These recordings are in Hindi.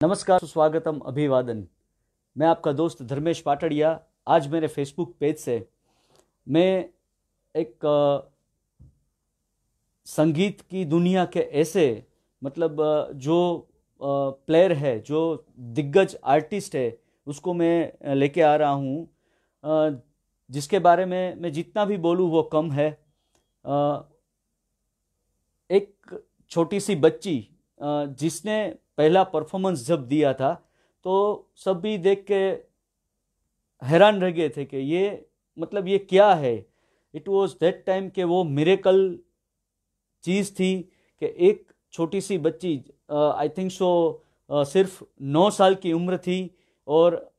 नमस्कार, स्वागतम, अभिवादन। मैं आपका दोस्त धर्मेश पाटड़िया। आज मेरे फेसबुक पेज से मैं एक संगीत की दुनिया के ऐसे जो प्लेयर है, जो दिग्गज आर्टिस्ट है, उसको मैं लेके आ रहा हूँ, जिसके बारे में मैं जितना भी बोलूँ वो कम है। एक छोटी सी बच्ची जिसने पहला परफॉर्मेंस जब दिया था तो सभी देख के हैरान रह गए थे कि ये क्या है। इट वॉज दैट टाइम कि वो मिरेकल चीज़ थी कि एक छोटी सी बच्ची, आई थिंक सो, सिर्फ 9 साल की उम्र थी और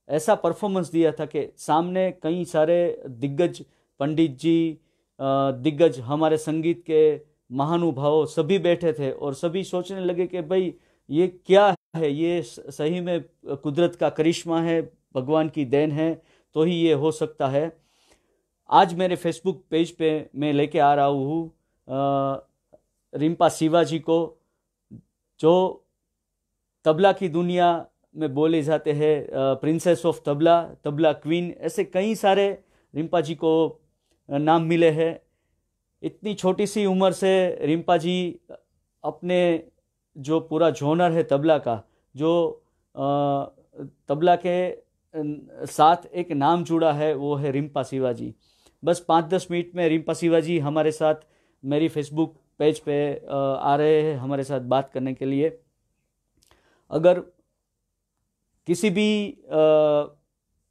ऐसा परफॉर्मेंस दिया था कि सामने कई सारे दिग्गज पंडित जी, दिग्गज हमारे संगीत के महानुभाव सभी बैठे थे और सभी सोचने लगे कि भाई ये क्या है, ये सही में कुदरत का करिश्मा है, भगवान की देन है, तो ही ये हो सकता है। आज मेरे फेसबुक पेज पे मैं लेके आ रहा हूँ रिम्पा शिवाजी को, जो तबला की दुनिया में बोले जाते हैं princess of tabla, tabla queen, ऐसे कई सारे रिम्पा जी को नाम मिले हैं। इतनी छोटी सी उम्र से रिम्पा जी अपने जो पूरा जॉनर है तबला का, जो तबला के साथ एक नाम जुड़ा है, वो है रिम्पा शिवाजी। बस 5-10 मिनट में रिम्पा शिवाजी हमारे साथ मेरी फेसबुक पेज पे आ रहे हैं हमारे साथ बात करने के लिए। अगर किसी भी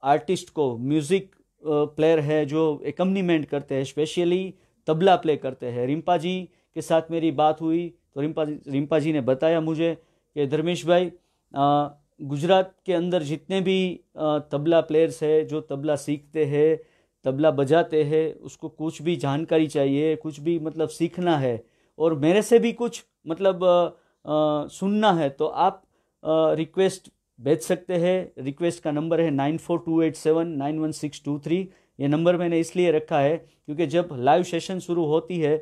आर्टिस्ट को, म्यूज़िक प्लेयर है जो एकम्पनीमेंट करते हैं, स्पेशली तबला प्ले करते हैं, रिम्पा जी के साथ मेरी बात हुई तो रिम्पा जी ने बताया मुझे कि धर्मेश भाई, गुजरात के अंदर जितने भी तबला प्लेयर्स हैं जो तबला सीखते हैं, तबला बजाते हैं, उसको कुछ भी जानकारी चाहिए, कुछ भी सीखना है और मेरे से भी कुछ सुनना है तो आप रिक्वेस्ट भेज सकते हैं। रिक्वेस्ट का नंबर है 9428791623। ये नंबर मैंने इसलिए रखा है क्योंकि जब लाइव सेशन शुरू होती है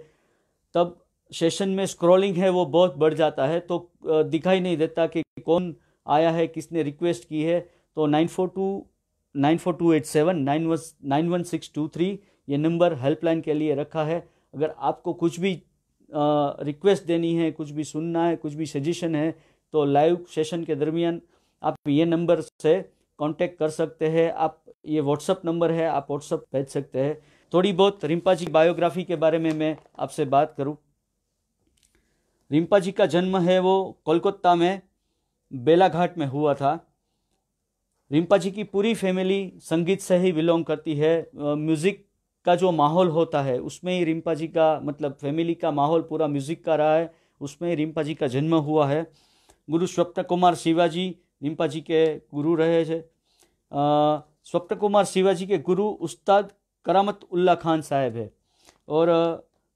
तब सेशन में स्क्रॉलिंग है वो बहुत बढ़ जाता है, तो दिखाई नहीं देता कि कौन आया है, किसने रिक्वेस्ट की है। तो 9428791623 ये नंबर हेल्पलाइन के लिए रखा है। अगर आपको कुछ भी रिक्वेस्ट देनी है, कुछ भी सुनना है, कुछ भी सजेशन है, तो लाइव सेशन के दरमियान आप ये नंबर से कांटेक्ट कर सकते हैं। आप ये व्हाट्सअप नंबर है, आप व्हाट्सअप भेज सकते हैं। थोड़ी बहुत रिम्पा जी बायोग्राफी के बारे में मैं आपसे बात करूं। रिम्पा जी का जन्म है वो कोलकाता में बेलाघाट में हुआ था। रिम्पा जी की पूरी फैमिली संगीत से ही बिलोंग करती है। म्यूज़िक का जो माहौल होता है उसमें ही रिम्पा जी का फैमिली का माहौल पूरा म्यूज़िक का रहा है, उसमें ही रिम्पा जी का जन्म हुआ है। गुरु स्वप्न कुमार शिवाजी रिम्पा जी के गुरु रहे थे। स्वप्न कुमार शिवाजी के गुरु उस्ताद करामत उल्ला खान साहब है और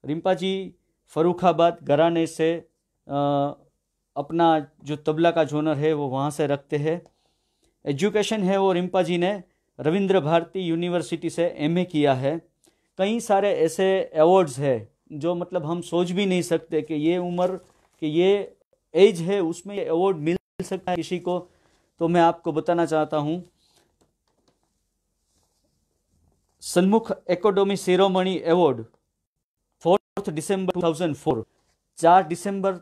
रिम्पा जी फरुखाबाद घराने से अपना जो तबला का जोनर है वो वहाँ से रखते हैं। एजुकेशन है वो रिम्पा जी ने रविंद्र भारती यूनिवर्सिटी से एमए किया है। कई सारे ऐसे अवार्ड्स हैं जो हम सोच भी नहीं सकते कि ये उम्र, कि ये एज है, उसमें ये अवार्ड मिल सकता है किसी को। तो मैं आपको बताना चाहता हूँ, सन्मुख एकेडमी शिरोमणि अवार्ड 4 दिसंबर 2004, 4 दिसंबर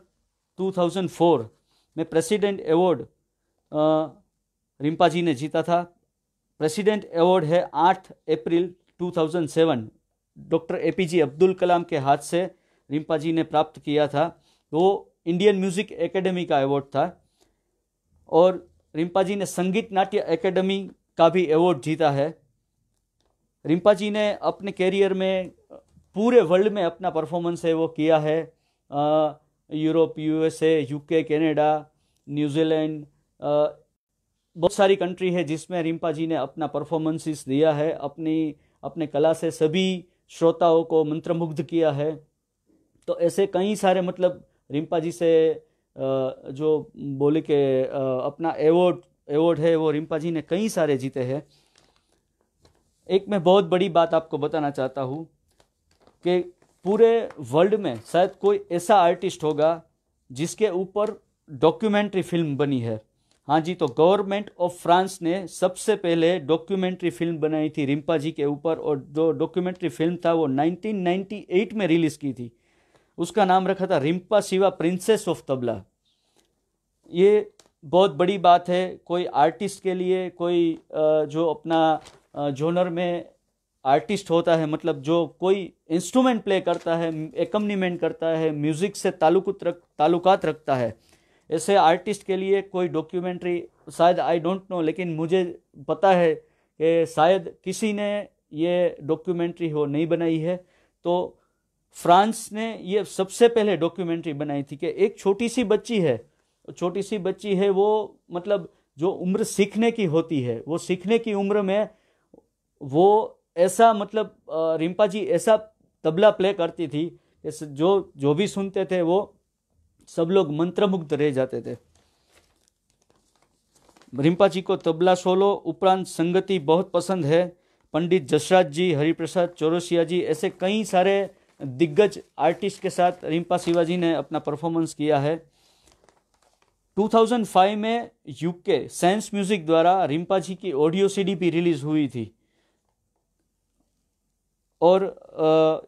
2004 में प्रेसिडेंट अवार्ड रिम्पा जी ने जीता था। प्रेसिडेंट अवार्ड है 8 अप्रैल 2007 डॉक्टर एपीजे अब्दुल कलाम के हाथ से रिम्पा जी ने प्राप्त किया था। वो इंडियन म्यूजिक एकेडमी का अवार्ड था और रिम्पा जी ने संगीत नाट्य एकेडमी का भी अवार्ड जीता है। रिम्पा जी ने अपने कैरियर में पूरे वर्ल्ड में अपना परफॉर्मेंस है वो किया है। Europe, USA, UK, Canada, New Zealand, बहुत सारी कंट्री है जिसमें रिम्पा जी ने अपना परफॉर्मेंसेस दिया है। अपने कला से सभी श्रोताओं को मंत्रमुग्ध किया है। तो ऐसे कई सारे रिम्पा जी से जो बोले कि अपना अवार्ड है वो रिम्पा जी ने कई सारे जीते हैं। एक मैं बहुत बड़ी बात आपको बताना चाहता हूँ कि पूरे वर्ल्ड में शायद कोई ऐसा आर्टिस्ट होगा जिसके ऊपर डॉक्यूमेंट्री फिल्म बनी है। हाँ जी, तो गवर्नमेंट ऑफ फ्रांस ने सबसे पहले डॉक्यूमेंट्री फिल्म बनाई थी रिम्पा जी के ऊपर, और जो डॉक्यूमेंट्री फिल्म था वो 1998 में रिलीज की थी। उसका नाम रखा था रिम्पा शिवा प्रिंसेस ऑफ तबला। ये बहुत बड़ी बात है कोई आर्टिस्ट के लिए, कोई जो अपना जोनर में आर्टिस्ट होता है, मतलब जो कोई इंस्ट्रूमेंट प्ले करता है, एकम्पनीमेंट करता है, म्यूजिक से ताल्लुकात रखता है, ऐसे आर्टिस्ट के लिए कोई डॉक्यूमेंट्री शायद, आई डोंट नो, लेकिन मुझे पता है कि शायद किसी ने ये डॉक्यूमेंट्री हो नहीं बनाई है। तो फ्रांस ने ये सबसे पहले डॉक्यूमेंट्री बनाई थी कि एक छोटी सी बच्ची है, वो मतलब जो उम्र सीखने की होती है, वो सीखने की उम्र में वो ऐसा मतलब रिम्पा जी ऐसा तबला प्ले करती थी कि जो भी सुनते थे वो सब लोग मंत्रमुग्ध रह जाते थे। रिम्पा जी को तबला सोलो उपरांत संगति बहुत पसंद है। पंडित जसराज जी, हरिप्रसाद चौरसिया जी, ऐसे कई सारे दिग्गज आर्टिस्ट के साथ रिम्पा शिवाजी ने अपना परफॉर्मेंस किया है। 2005 में यूके सेंस म्यूजिक द्वारा रिम्पा जी की ऑडियो सीडी भी रिलीज हुई थी। और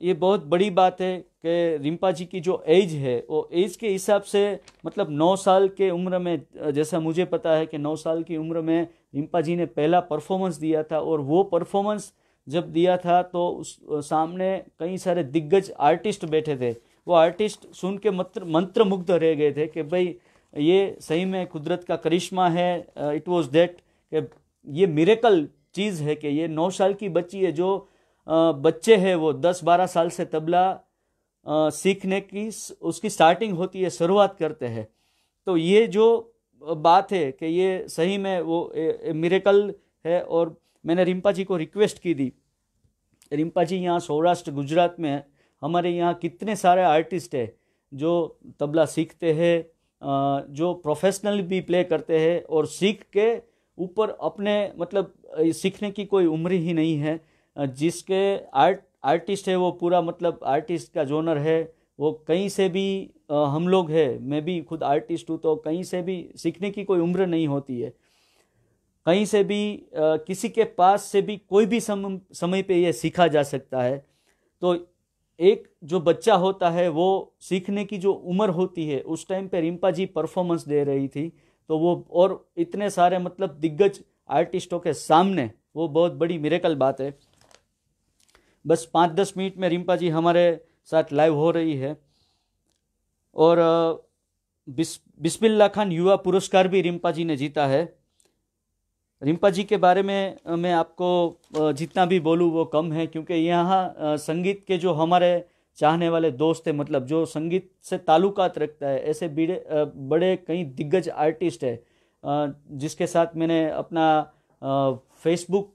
ये बहुत बड़ी बात है कि रिम्पा जी की जो एज है वो एज के हिसाब से मतलब 9 साल के उम्र में, जैसा मुझे पता है कि 9 साल की उम्र में रिम्पा जी ने पहला परफॉर्मेंस दिया था, और वो परफॉर्मेंस जब दिया था तो उस सामने कई सारे दिग्गज आर्टिस्ट बैठे थे। वो आर्टिस्ट सुन के मंत्रमुग्ध रह गए थे कि भाई ये सही में कुदरत का करिश्मा है। इट वाज दैट कि ये मिरेकल चीज़ है कि ये 9 साल की बच्ची है, जो बच्चे हैं वो 10-12 साल से तबला सीखने की उसकी स्टार्टिंग होती है, शुरुआत करते हैं। तो ये जो बात है कि ये सही में वो मिरेकल है। और मैंने रिम्पा जी को रिक्वेस्ट की थी, रिम्पा जी यहाँ सौराष्ट्र गुजरात में हमारे यहाँ कितने सारे आर्टिस्ट हैं जो तबला सीखते हैं, जो प्रोफेशनल भी प्ले करते हैं, और सीख के ऊपर अपने मतलब सीखने की कोई उम्र ही नहीं है। जिसके आर्टिस्ट है वो पूरा मतलब आर्टिस्ट का जोनर है, वो कहीं से भी हम लोग हैं, मैं भी खुद आर्टिस्ट हूँ, तो कहीं से भी सीखने की कोई उम्र नहीं होती है। कहीं से भी किसी के पास से भी कोई भी समय पे ये सीखा जा सकता है। तो एक जो बच्चा होता है वो सीखने की जो उम्र होती है उस टाइम पे रिम्पा जी परफॉर्मेंस दे रही थी, तो वो और इतने सारे मतलब दिग्गज आर्टिस्टों के सामने वो बहुत बड़ी मिरेकल बात है। बस 5-10 मिनट में रिम्पा जी हमारे साथ लाइव हो रही है। और बिस्मिल्लाह खान युवा पुरस्कार भी रिम्पा जी ने जीता है। रिम्पा जी के बारे में मैं आपको जितना भी बोलूँ वो कम है, क्योंकि यहाँ संगीत के जो हमारे चाहने वाले दोस्त हैं, मतलब जो संगीत से ताल्लुकात रखता है, ऐसे बड़े कई दिग्गज आर्टिस्ट है जिसके साथ मैंने अपना फेसबुक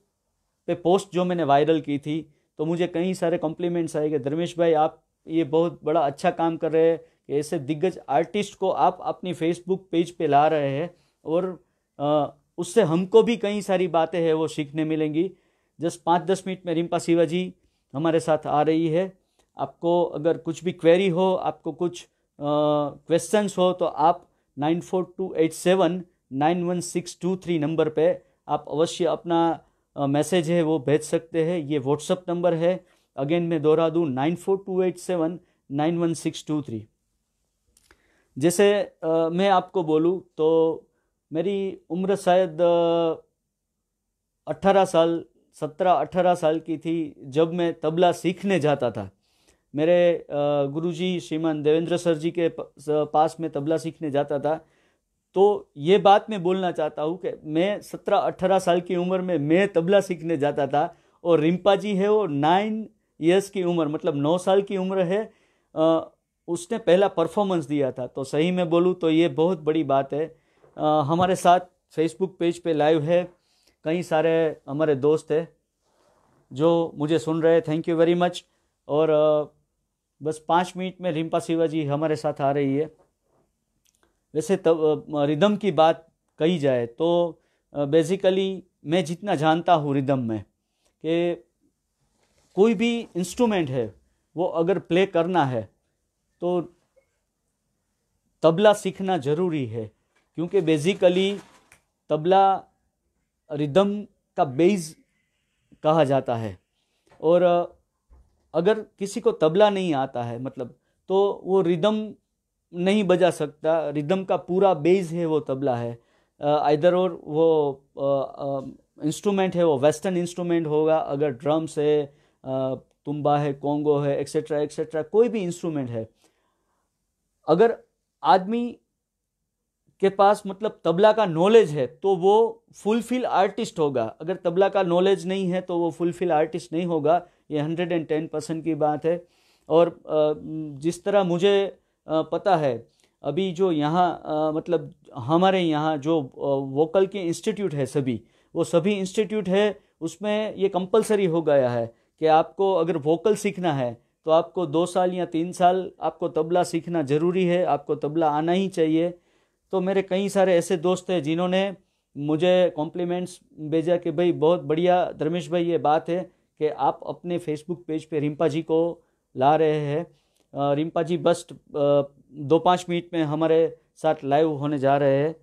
पे पोस्ट जो मैंने वायरल की थी, तो मुझे कई सारे कॉम्प्लीमेंट्स आए कि धर्मेश भाई आप ये बहुत बड़ा अच्छा काम कर रहे हैं कि ऐसे दिग्गज आर्टिस्ट को आप अपनी फेसबुक पेज पे ला रहे हैं, और उससे हमको भी कई सारी बातें हैं वो सीखने मिलेंगी। जस्ट 5-10 मिनट में रिम्पा शिवाजी हमारे साथ आ रही है। आपको अगर कुछ भी क्वेरी हो, आपको कुछ क्वेश्चंस हो, तो आप 9428791623 नंबर पे आप अवश्य अपना मैसेज है वो भेज सकते हैं। ये व्हाट्सअप नंबर है, अगेन मैं दोहरा दूँ 9428791623। जैसे मैं आपको बोलूँ तो मेरी उम्र शायद 17-18 साल की थी जब मैं तबला सीखने जाता था। मेरे गुरुजी श्रीमान देवेंद्र सर जी के पास में तबला सीखने जाता था। तो ये बात मैं बोलना चाहता हूँ कि मैं 17-18 साल की उम्र में मैं तबला सीखने जाता था, और रिम्पा जी है वो 9 इयर्स की उम्र मतलब 9 साल की उम्र है, उसने पहला परफॉर्मेंस दिया था। तो सही में बोलूँ तो ये बहुत बड़ी बात है। हमारे साथ फेसबुक पेज पे लाइव है, कई सारे हमारे दोस्त हैं जो मुझे सुन रहे हैं, थैंक यू वेरी मच। और बस 5 मिनट में रिम्पा शिवाजी हमारे साथ आ रही है। वैसे तब रिदम की बात कही जाए तो बेसिकली मैं जितना जानता हूँ रिदम में, कि कोई भी इंस्ट्रूमेंट है वो अगर प्ले करना है तो तबला सीखना ज़रूरी है, क्योंकि बेसिकली तबला रिदम का बेस कहा जाता है। और अगर किसी को तबला नहीं आता है मतलब, तो वो रिदम नहीं बजा सकता। रिदम का पूरा बेस है वो तबला है। आइदर और वो इंस्ट्रूमेंट है वो वेस्टर्न इंस्ट्रूमेंट होगा, अगर ड्रम्स है, तुम्बा है, कोंगो है, एक्सेट्रा एक्सेट्रा, कोई भी इंस्ट्रूमेंट है। अगर आदमी के पास मतलब तबला का नॉलेज है तो वो फुलफिल आर्टिस्ट होगा। अगर तबला का नॉलेज नहीं है तो वो फुलफिल आर्टिस्ट नहीं होगा। ये 110% की बात है। और जिस तरह मुझे पता है, अभी जो यहाँ मतलब हमारे यहाँ जो वोकल के इंस्टीट्यूट है, सभी वो सभी इंस्टीट्यूट है, उसमें ये कंपलसरी हो गया है कि आपको अगर वोकल सीखना है तो आपको 2 साल या 3 साल आपको तबला सीखना ज़रूरी है, आपको तबला आना ही चाहिए। तो मेरे कई सारे ऐसे दोस्त हैं जिन्होंने मुझे कॉम्प्लीमेंट्स भेजा कि भाई बहुत बढ़िया धर्मेश भाई, ये बात है कि आप अपने फेसबुक पेज पे रिम्पा जी को ला रहे हैं। रिम्पा जी बस 2-5 मिनट में हमारे साथ लाइव होने जा रहे हैं।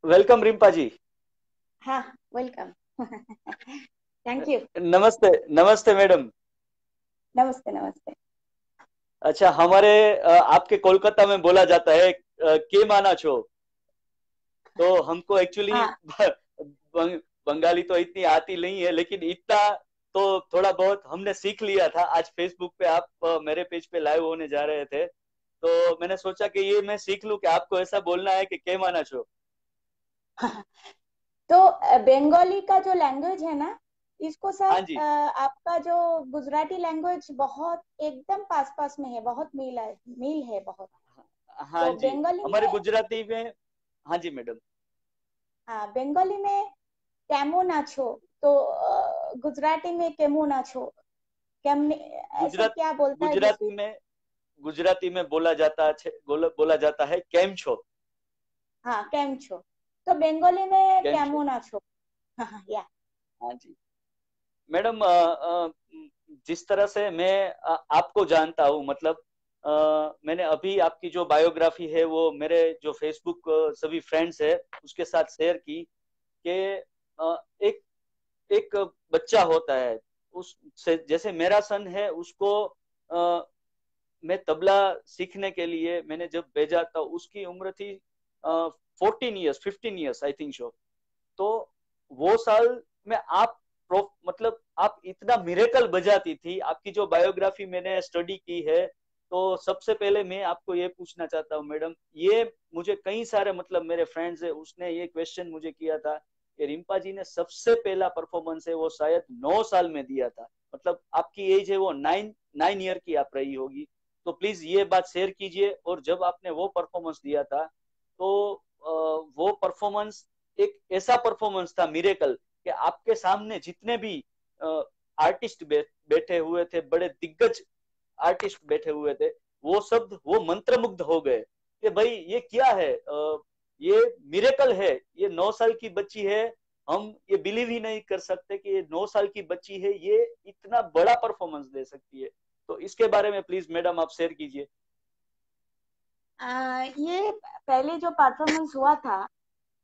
वेलकम रिम्पा जी। हाँ, वेलकम। Thank you. नमस्ते। नमस्ते मैडम। नमस्ते नमस्ते। अच्छा, हमारे आपके कोलकाता में बोला जाता है के माना छो। तो हमको एक्चुअली हाँ बंगाली तो इतनी आती नहीं है, लेकिन इतना तो थोड़ा बहुत हमने सीख लिया था। आज फेसबुक पे आप मेरे पेज पे लाइव होने जा रहे थे, तो मैंने सोचा कि ये मैं सीख लूं कि आपको ऐसा बोलना है कि के माना छो। तो बंगाली का जो लैंग्वेज है ना, इसको हाँ सब जी। आपका जो गुजराती लैंग्वेज बहुत एकदम पास पास में है, बहुत मील है बहुत। हाँ तो जी। बंगाली हमारे में, गुजराती में। हाँ जी मैडम। हाँ बंगाली में कैमो नाचो, तो गुजराती में केमो नाचो, केम ऐसे गुजरात क्या बोलता है जिस। गुजराती में बोला जाता है केम छो। हाँ केम छो, तो बंगाली में केम छो। कैमो नाचो। हाँ हाँ या। हाँ जी मैडम। जिस तरह से मैं आपको जानता हूँ, मतलब मैंने अभी आपकी जो बायोग्राफी है वो मेरे जो फेसबुक सभी फ्रेंड्स है उसके साथ शेयर की कि एक एक बच्चा होता है, उस से जैसे मेरा सन है उसको मैं तबला सीखने के लिए मैंने जब भेजा था, उसकी उम्र थी 14 years, 15 years I think so. तो वो साल में आप मतलब आप इतना मिरेकल बजाती थी। आपकी जो बायोग्राफी मैंने स्टडी की है, तो सबसे पहले मैं आपको ये पूछना चाहता हूँ मैडम, ये मुझे कई सारे मतलब मेरे फ्रेंड्स है उसने ये क्वेश्चन मुझे किया था कि रिम्पा जी ने सबसे पहला परफॉर्मेंस है वो शायद 9 साल में दिया था। मतलब आपकी एज है वो 9 ईयर की आप रही होगी। तो प्लीज ये बात शेयर कीजिए। और जब आपने वो परफॉर्मेंस दिया था, तो वो परफॉर्मेंस एक ऐसा परफॉर्मेंस था मिरेकल कि आपके सामने जितने भी आर्टिस्ट बैठे हुए थे, बड़े दिग्गज आर्टिस्ट बैठे हुए थे, वो सब वो मंत्रमुग्ध हो गए कि भाई ये क्या है, ये मिरेकल है, ये 9 साल की बच्ची है। हम ये बिलीव ही नहीं कर सकते कि ये 9 साल की बच्ची है, ये इतना बड़ा परफॉर्मेंस दे सकती है। तो इसके बारे में प्लीज मैडम आप शेयर कीजिए। ये पहले जो परफॉर्मेंस हुआ था,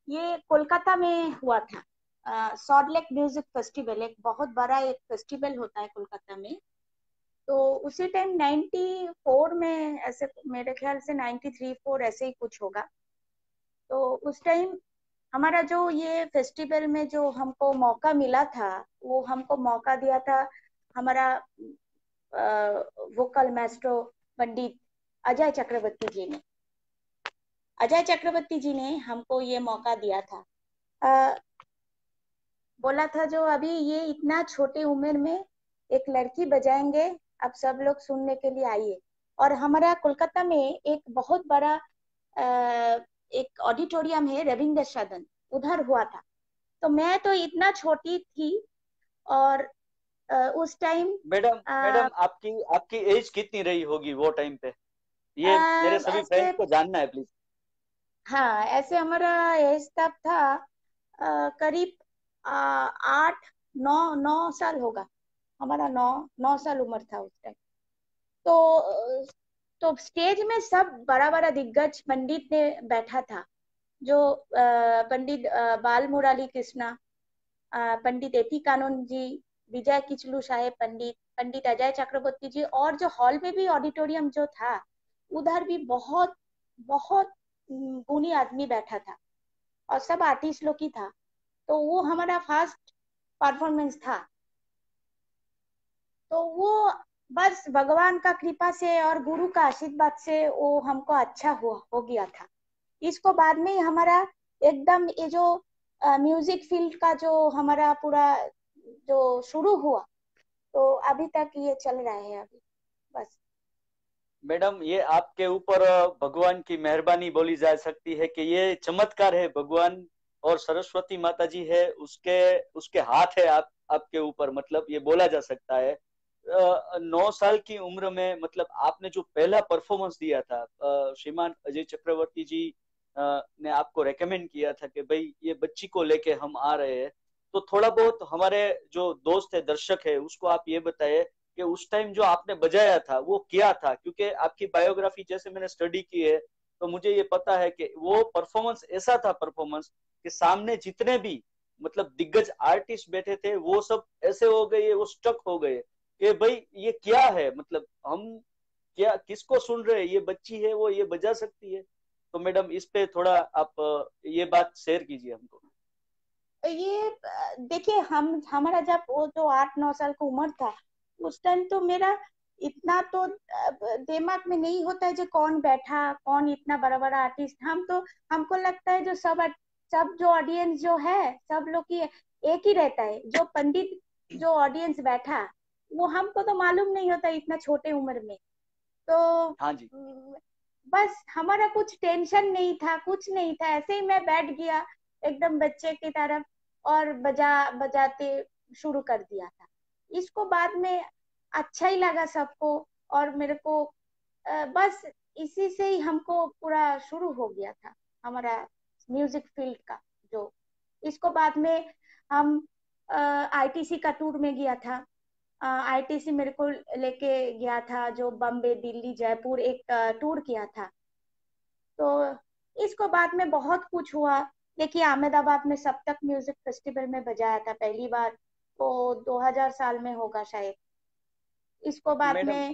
ये कोलकाता में हुआ था। सॉल्ट लेक म्यूजिक फेस्टिवल एक बहुत बड़ा एक फेस्टिवल होता है कोलकाता में। तो उसी टाइम 94 में, ऐसे मेरे ख्याल से 93-4 ऐसे ही कुछ होगा। तो उस टाइम हमारा जो ये फेस्टिवल में जो हमको मौका मिला था, वो हमको मौका दिया था हमारा वोकल मैस्ट्रो पंडित अजय चक्रवर्ती जी ने। अजय चक्रवर्ती जी ने हमको ये मौका दिया था। अ, बोला था जो अभी ये इतना छोटे उम्र में एक लड़की बजाएंगे, आप सब लोग सुनने के लिए आइए। और हमारा कोलकाता में एक बहुत बड़ा एक ऑडिटोरियम है, रविंद्र सदन। उधर हुआ था। तो मैं तो इतना छोटी थी, और उस टाइम मैडम मैडम आपकी आपकी एज कितनी रही होगी वो टाइम पे? ये मेरे सभी ऐसे, फ्रेंड्स को जानना है प्लीज। हाँ ऐसे हमारा एज तब था करीब 8 9 9 साल होगा। हमारा 9 9 साल उम्र था उस टाइम। तो तो स्टेज में सब बड़ा बड़ा दिग्गज पंडित ने बैठा था, जो पंडित बाल मुरली कृष्णा, पंडित एपी कानून जी, विजय किचलू साहेब पंडित, पंडित अजय चक्रवर्ती जी, और जो हॉल में भी ऑडिटोरियम जो था, उधर भी बहुत बहुत गुणी आदमी बैठा था, और सब आर्टिस्ट लोग ही था। तो वो हमारा फर्स्ट परफॉर्मेंस था। तो वो बस भगवान का कृपा से और गुरु का आशीर्वाद से वो हमको अच्छा हो गया था। इसको बाद में ही हमारा एकदम ये जो म्यूजिक फील्ड का जो हमारा पूरा जो शुरू हुआ, तो अभी तक ये चल रहा है अभी, बस। मैडम ये आपके ऊपर भगवान की मेहरबानी बोली जा सकती है कि ये चमत्कार है, भगवान और सरस्वती माता जी है, उसके उसके हाथ है आपके ऊपर, मतलब ये बोला जा सकता है। 9 साल की उम्र में मतलब आपने जो पहला परफॉर्मेंस दिया था, श्रीमान अजय चक्रवर्ती जी ने आपको रेकमेंड किया था कि भाई ये बच्ची को लेके हम आ रहे हैं, तो थोड़ा बहुत हमारे जो दोस्त है, दर्शक है, उसको आप ये बताए कि उस टाइम जो आपने बजाया था वो क्या था, क्योंकि आपकी बायोग्राफी जैसे मैंने स्टडी की है तो मुझे ये पता है कि वो परफॉर्मेंस ऐसा था, परफॉर्मेंस कि सामने जितने भी मतलब दिग्गज आर्टिस्ट बैठे थे वो सब ऐसे हो गए, वो स्टक हो गए कि भाई ये क्या है, मतलब हम क्या किसको सुन रहे हैं, ये बच्ची है वो ये बजा सकती है। तो मैडम इस पे थोड़ा आप ये बात शेयर कीजिए हमको। ये देखिए, हम हमारा जब वो जो 8 9 साल की उम्र था, उस टाइम तो मेरा इतना तो दिमाग में नहीं होता है जो कौन बैठा, कौन इतना बड़ा बड़ा आर्टिस्ट। हम तो, हमको लगता है जो सब जो ऑडियंस जो है, सब लोग की एक ही रहता है। जो पंडित, जो ऑडियंस बैठा, वो हमको तो मालूम नहीं होता इतना छोटे उम्र में। तो हाँ जी। बस हमारा कुछ टेंशन नहीं था, कुछ नहीं था, ऐसे ही मैं बैठ गया एकदम बच्चे की तरफ, और बजाते शुरू कर दिया था। इसको बाद में अच्छा ही लगा सबको, और मेरे को बस इसी से ही हमको पूरा शुरू हो गया था हमारा म्यूजिक फील्ड का जो। इसको बाद में हम आईटीसी का टूर में गया था। आईटीसी मेरे को लेके गया था, जो बम्बे दिल्ली जयपुर एक टूर किया था। तो इसको बाद में बहुत कुछ हुआ। देखिए, अहमदाबाद में सप्तक म्यूजिक फेस्टिवल में बजाया था पहली बार, वो 2000 साल में होगा शायद। इसको बाद मैडम में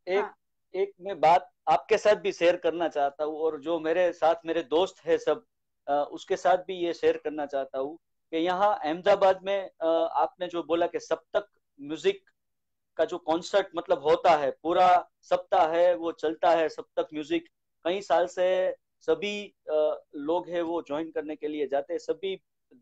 एक हाँ। एक मैं बात आपके साथ भी शेयर करना चाहता हूँ, और जो मेरे साथ मेरे दोस्त है सब, उसके साथ भी ये शेयर करना चाहता हूँ कि यहाँ अहमदाबाद में आपने जो बोला कि सप्तक म्यूजिक का जो कॉन्सर्ट मतलब होता है, पूरा सप्ताह है वो चलता है सप्तक म्यूजिक, कई साल से सभी लोग हैं वो ज्वाइन करने के लिए जाते हैं, सभी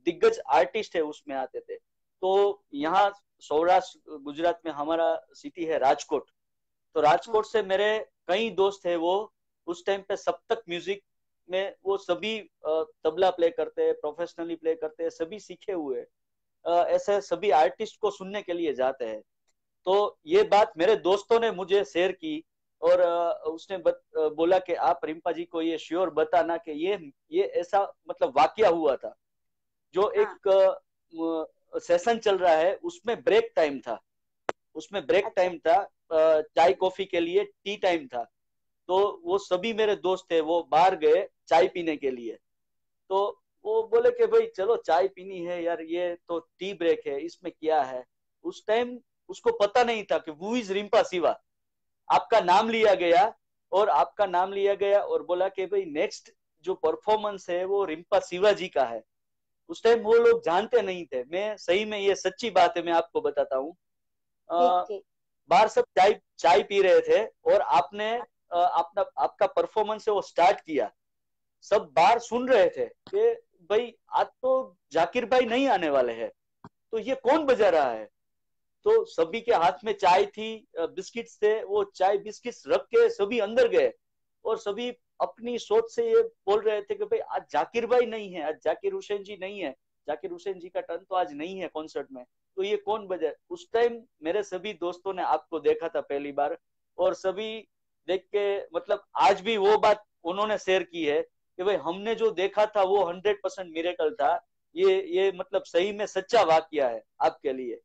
दिग्गज आर्टिस्ट है उसमें आते थे। तो यहाँ सौराष्ट्र गुजरात में हमारा सिटी है राजकोट, तो हम्म, राजकोट से मेरे कई दोस्त है वो उस टाइम पे सप्तक म्यूजिक में वो सभी तबला प्ले करते हैं, प्रोफेशनली प्ले करते हैं, सभी सीखे हुए ऐसे सभी आर्टिस्ट को सुनने के लिए जाते हैं। तो ये बात मेरे दोस्तों ने मुझे शेयर की, और उसने बोला कि आप रिम्पा जी को ये श्योर बताना कि ये ऐसा मतलब वाकया हुआ था। जो हाँ। एक सेशन चल रहा है उसमें ब्रेक टाइम था, उसमें ब्रेक अच्छा। टाइम था, चाय कॉफी के लिए टी टाइम था। तो वो सभी मेरे दोस्त थे वो बाहर गए चाय पीने के लिए। तो वो बोले कि भाई चलो चाय पीनी है यार, ये तो टी ब्रेक है, इसमें क्या है। उस टाइम उसको पता नहीं था कि वो इज रिम्पा शिवा। आपका नाम लिया गया, और आपका नाम लिया गया और बोला कि भाई नेक्स्ट जो परफॉर्मेंस है वो रिम्पा शिवा जी का है। उस टाइम वो लोग जानते नहीं थे, मैं सही में ये सच्ची बात है, मैं आपको बताता हूँ। ठीक ठीक। बाहर सब चाय चाय पी रहे थे, और आपने अपना आपका परफॉर्मेंस है वो स्टार्ट किया। सब बाहर सुन रहे थे कि भाई आज तो जाकिर भाई नहीं आने वाले हैं, तो ये कौन बजा रहा है। तो सभी के हाथ में चाय थी, बिस्किट्स थे, वो चाय बिस्किट्स रख के सभी अंदर गए, और सभी अपनी सोच से ये बोल रहे थे कि भाई आज जाकिर भाई नहीं है, आज जाकिर हुसैन जी नहीं है, जाकिर हुसैन जी का टर्न तो आज नहीं है कॉन्सर्ट में, तो ये कौन बजाए। उस टाइम मेरे सभी दोस्तों ने आपको देखा था पहली बार, और सभी देख के मतलब आज भी वो बात उन्होंने शेयर की है कि भाई हमने जो देखा था वो 100% मिरेकल था। ये मतलब सही में सच्चा वाकया है आपके लिए।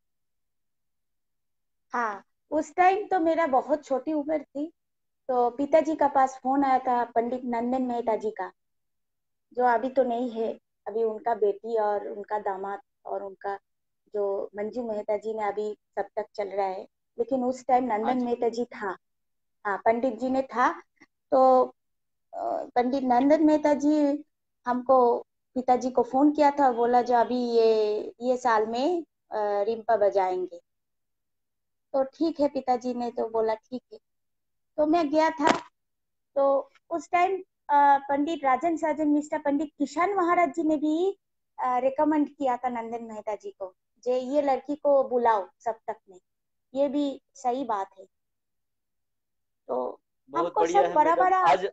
हाँ, उस टाइम तो मेरा बहुत छोटी उम्र थी। तो पिताजी का पास फोन आया था पंडित नंदन मेहता जी का, जो अभी तो नहीं है। अभी उनका बेटी और उनका दामाद और उनका जो मंजू मेहता जी ने अभी सब तक चल रहा है, लेकिन उस टाइम हाँ नंदन जी। मेहता जी था। हाँ, पंडित जी ने था। तो पंडित नंदन मेहता जी हमको, पिताजी को फोन किया था, बोला जो अभी ये साल में रिम्पा बजाएंगे। तो ठीक है, पिताजी ने तो बोला ठीक है। तो मैं गया था। तो उस टाइम पंडित राजन साजन मिश्रा, पंडित किशन महाराज जी ने भी रिकमेंड किया था नंदन मेहता जी को, जे ये लड़की को बुलाओ सप्तक में। ये भी सही बात है। तो बहुत हमको बढ़िया सब है बड़ा मैडम। बड़ा, आज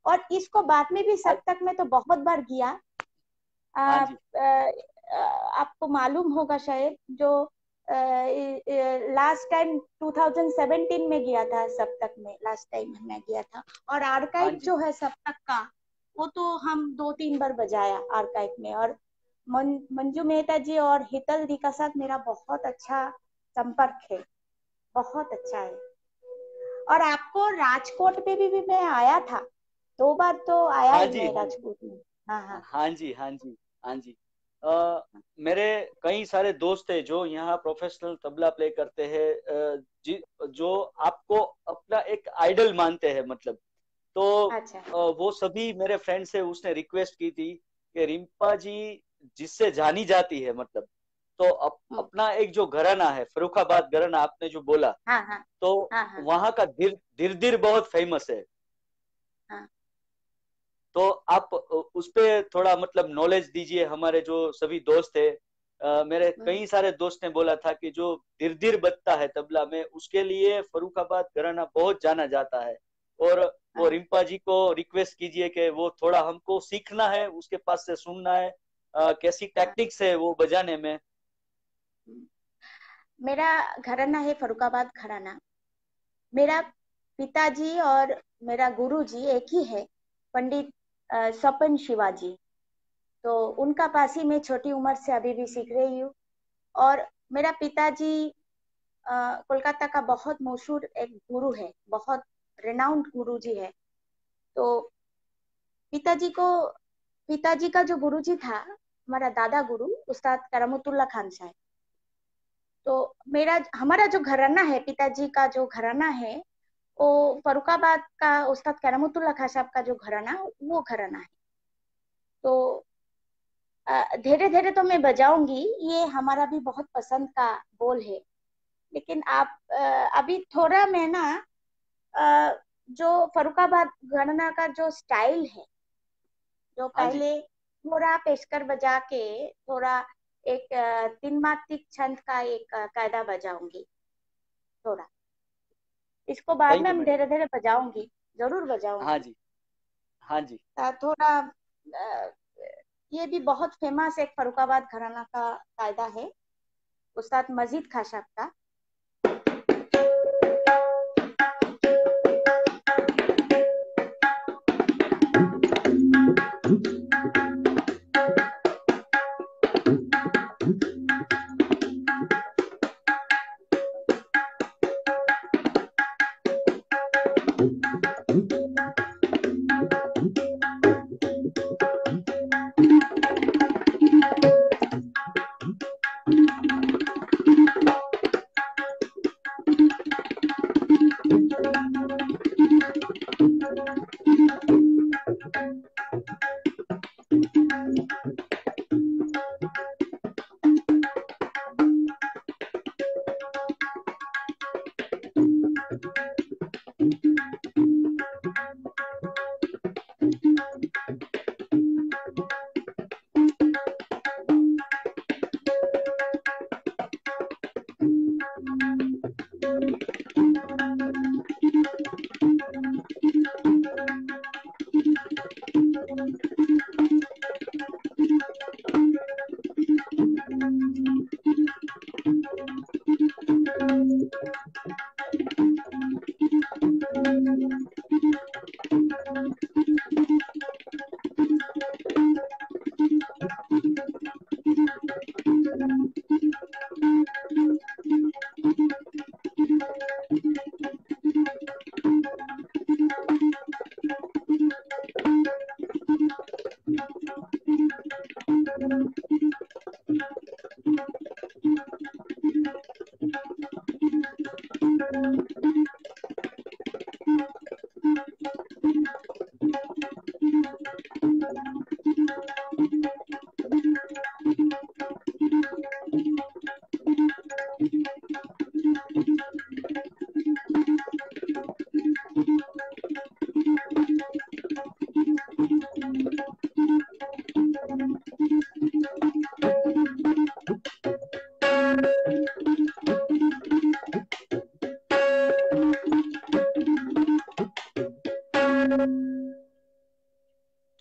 और इसको बाद में भी आज सप्तक में तो बहुत बार किया। हाँ आ, जी। आपको मालूम होगा शायद, जो लास्ट टाइम 2017 में गया था सप्तक में, लास्ट टाइम मैं गया था। और हाँ आर्काइव जी। जो है सप्तक का, वो तो हम 2-3 बार बजाया आर्काइव में। और मंजू मेहता जी और हितल दी का साथ मेरा बहुत अच्छा संपर्क है, बहुत अच्छा है। और आपको राजकोट में भी मैं आया था, 2 बार तो आया हाँ ही जी। मैं हाँ जी। राजकोट में। हाँ हाँ। हाँ जी। हाँ जी। हाँ जी। मेरे कई सारे दोस्त हैं जो यहाँ प्रोफेशनल तबला प्ले करते हैं, जो आपको अपना एक आइडल मानते हैं मतलब। तो अच्छा। वो सभी मेरे फ्रेंड्स है, उसने रिक्वेस्ट की थी कि रिम्पा जी जिससे जानी जाती है मतलब, तो हम्म, अपना एक जो घराना है फरुखाबाद घराना आपने जो बोला, हाँ हाँ। तो हाँ हाँ। वहाँ का दिर दिर दिर बहुत फेमस है। हाँ तो आप उस पे थोड़ा मतलब नॉलेज दीजिए हमारे जो सभी दोस्त है। मेरे हम्म, कई सारे दोस्त ने बोला था कि जो दिर दिर बजता है तबला में उसके लिए फरुखाबाद घराना बहुत जाना जाता है। और वो हाँ, रिम्पा जी को रिक्वेस्ट कीजिए कि वो थोड़ा हमको सीखना है, उसके पास से सुनना है कैसी हाँ। टेक्निक्स है वो बजाने में। हम्म। मेरा घराना है फरुखाबाद घराना। मेरा पिताजी और मेरा गुरुजी एक ही है, पंडित स्वपन शिवाजी। तो उनका पास ही मैं छोटी उम्र से अभी भी सीख रही हूँ। और मेरा पिताजी कोलकाता का बहुत मशहूर एक गुरु है, बहुत रिनाउंड गुरु जी है। तो पिताजी को, पिताजी का जो गुरुजी था, हमारा दादा गुरु उस्ताद करामतुल्लाह खान साहब। तो मेरा हमारा जो घराना है, पिताजी का जो घराना है, वो फरुखाबाद का उस्ताद करामतुल्लाह खान साहब का जो घराना, वो घराना है। तो धीरे धीरे तो मैं बजाऊंगी, ये हमारा भी बहुत पसंद का बोल है। लेकिन आप अभी थोड़ा मैं ना, अ, जो फरुखाबाद घराना का जो स्टाइल है, जो हाँ जी। पहले थोड़ा पेशकर बजा के, थोड़ा एक 3 मात्रिक छंद का एक कायदा बजाऊंगी थोड़ा। इसको बाद थैंक में यू हम मैडम। धीरे धीरे बजाऊंगी, जरूर हाँ बजाऊंगी। जी। हाँ जी। थोड़ा ये भी बहुत फेमस एक फरुखाबाद घराना का कायदा है, उस्ताद मजीद खां साहब का।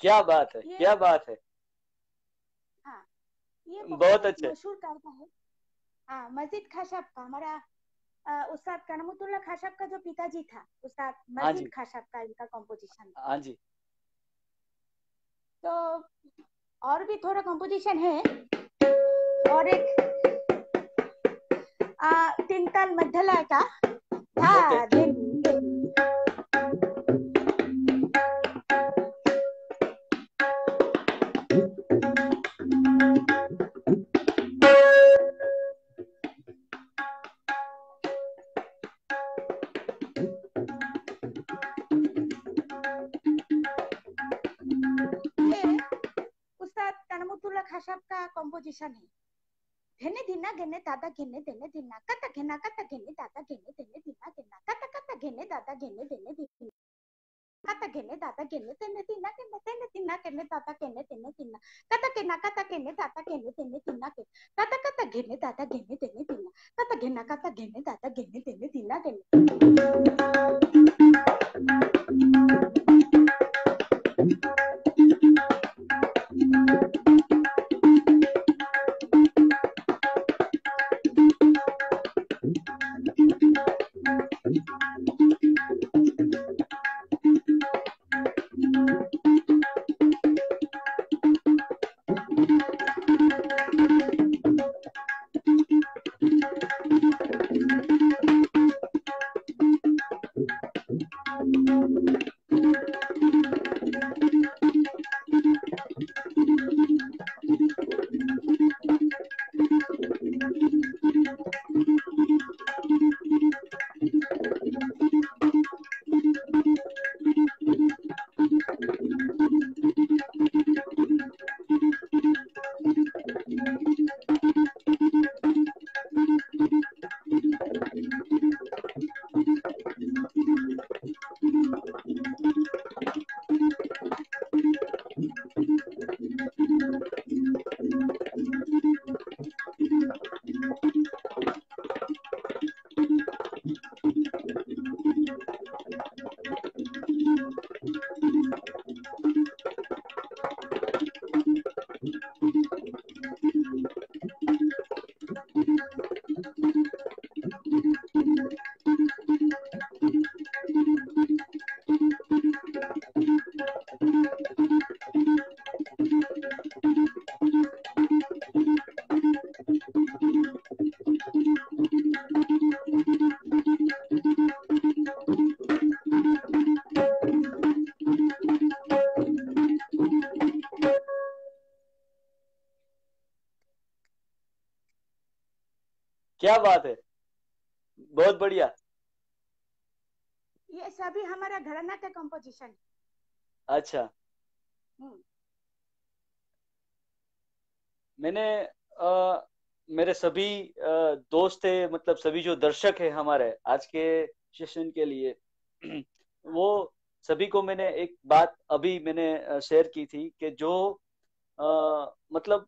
क्या बात है, ये क्या बात है। हाँ, ये बहुत बहुत अच्छे। मशहूर गायक है। हाँ, मस्जिद खाशाब का हमारा उस्ताद कनमुतुल्ला खाशाब का जो पिताजी था, उस्ताद हाँ मस्जिद जी, खाशाब का इनका कॉम्पोजिशन। हाँ जी। तो और भी थोड़ा कॉम्पोजिशन है। और एक तीन ताल मध्यलय का ओके। धा दिन दिन। ये उस्ताद कनमुतुल्ला खाशाब का कॉम्पोजिशन है। घेने दिना घेने दादा घेने देने दिना कता घेना कता घेने दादा घेने देने दिना घेना कता कता घेने दादा घेने देने दिना kata gene tata gene tene tina gene tene tina gene tata gene tene tina kata gene tata gene tene tina ke kata gene tata gene tene tina kata gene tata gene tene tina gene। क्या बात है, बहुत बढ़िया। ये सभी हमारा घराना का कंपोजिशन। अच्छा। मैंने मेरे सभी दोस्त थे, मतलब सभी जो दर्शक है हमारे आज के सेशन के लिए, वो सभी को मैंने एक बात अभी मैंने शेयर की थी कि जो मतलब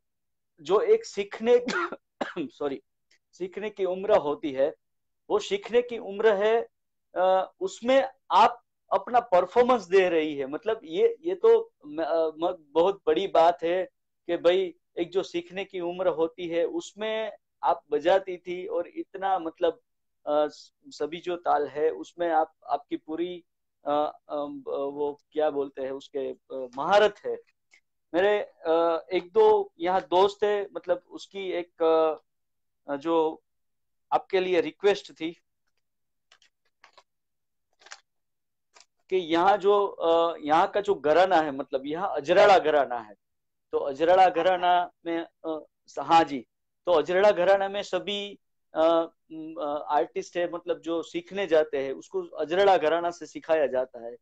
जो एक सीखने सॉरी, सीखने की उम्र होती है, वो सीखने की उम्र है, उसमें आप अपना परफॉर्मेंस दे रही है, मतलब ये तो बहुत बड़ी बात है कि भाई एक जो सीखने की उम्र होती है उसमें आप बजाती थी और इतना मतलब सभी जो ताल है उसमें आप आपकी पूरी वो क्या बोलते हैं उसके महारत है। मेरे एक दो यहाँ दोस्त है, मतलब उसकी एक जो आपके लिए रिक्वेस्ट थी कि यहाँ जो यहाँ का जो घराना है, मतलब यहाँ अजराड़ा घराना है, तो अजराड़ा अच्छा घराना में हाँ जी, तो अजराड़ा घराना में सभी आर्टिस्ट है, मतलब जो सीखने जाते हैं उसको अजराड़ा घराना से सिखाया जाता है।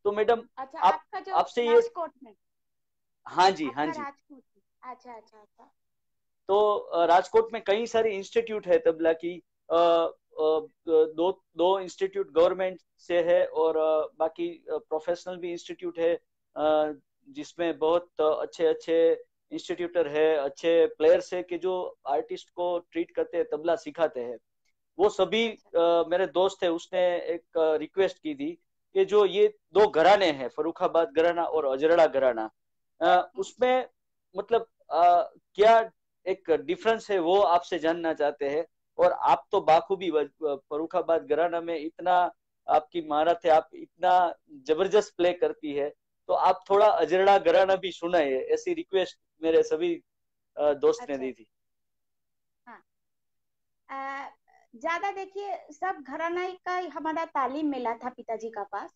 तो मैडम अच्छा, आप आपका जो आपसे ये, राजकोट में, हाँ जी, हाँ आपका जी, राजकोट में, अच्छा अच्छा अच्छा। तो राजकोट में कई सारे इंस्टीट्यूट है तबला की, दो दो इंस्टीट्यूट गवर्नमेंट से है और बाकी प्रोफेशनल भी इंस्टीट्यूट है, जिसमें बहुत अच्छे अच्छे इंस्टीट्यूटर है, अच्छे प्लेयर्स है कि जो आर्टिस्ट को ट्रीट करते हैं, तबला सिखाते हैं। वो सभी अच्छा मेरे दोस्त है, उसने एक रिक्वेस्ट की थी कि जो ये दो घराने हैं, फर्रुखाबाद घराना और अजरड़ा घराना, उसमें मतलब क्या एक डिफरेंस है वो आपसे जानना चाहते हैं। और आप तो बाखूबी फर्रुखाबाद घराना में इतना आपकी महारत है, आप इतना जबरदस्त प्ले करती है, तो आप थोड़ा अजरड़ा घराना भी सुनाइए, ऐसी रिक्वेस्ट मेरे सभी दोस्त ने अच्छा। दी थी। हाँ। ज्यादा देखिए, सब घराना का ही हमारा तालीम मिला था पिताजी का पास।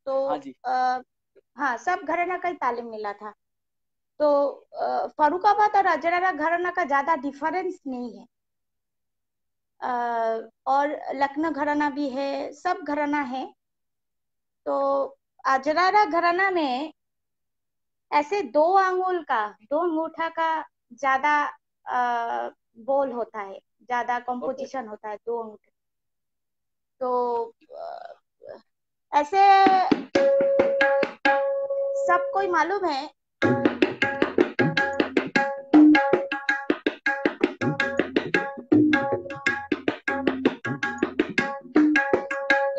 तो हाँ जी। हाँ, सब घराना का ही तालीम मिला था। तो फर्रुखाबाद और अजरारा घराना का ज्यादा डिफरेंस नहीं है। और लखनऊ घराना भी है, सब घराना है। तो अजरारा घराना में ऐसे दो अंगूठा का ज्यादा बोल होता है, ज्यादा ओके। कंपोजिशन होता है दो अंगूठे। तो ऐसे सबको ही मालूम है।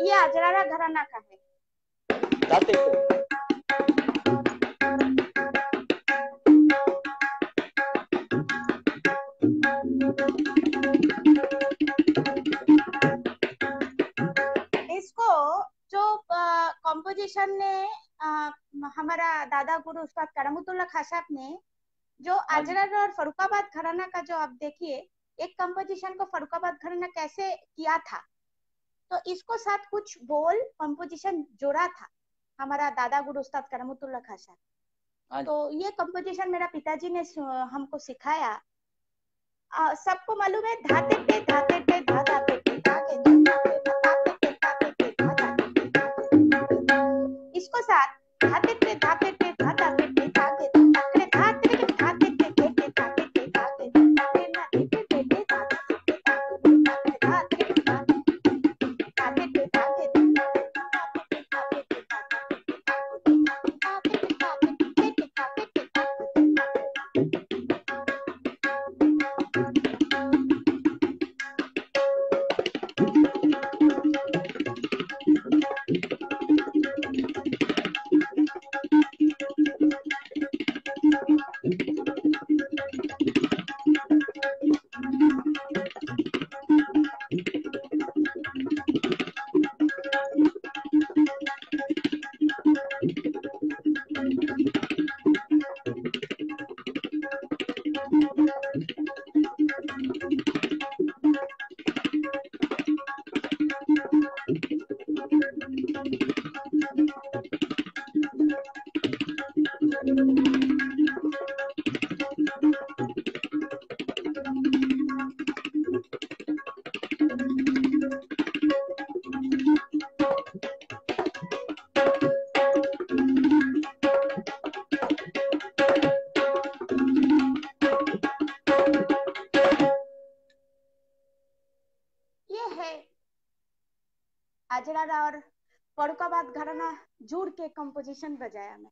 ये अजरारा घराना का है। गाते थे। इसको जो कंपोजिशन ने हमारा दादा गुरु उस्ताद करामतुल्लाह खां साहब ने जो हाँ जी। अजरर और फर्रुखाबाद घराना का जो आप देखिए, एक कंपोजिशन को फर्रुखाबाद घराना कैसे किया था। तो इसको साथ कुछ बोल कंपोजिशन जोड़ा था हमारा दादा गुरु उस्ताद करामतुल्लाह खां साहब। हाँ जी। तो ये कंपोजिशन मेरा पिताजी ने हमको सिखाया। सबको मालूम है, धाते पे धागा पे धागे धागे धाते पे धागे पे धागा पे धागे। इसको साथ धाते पे धागे पे धागा पे धागे धागे धाते पे धागे पे धागे धागे धागे धागे ना पे पे पे धागा पे धागे धागे पे धागे पे धागे ये है अजरारा और फर्रुखाबाद घराना जुड़ के कंपोजिशन बजाया मैं।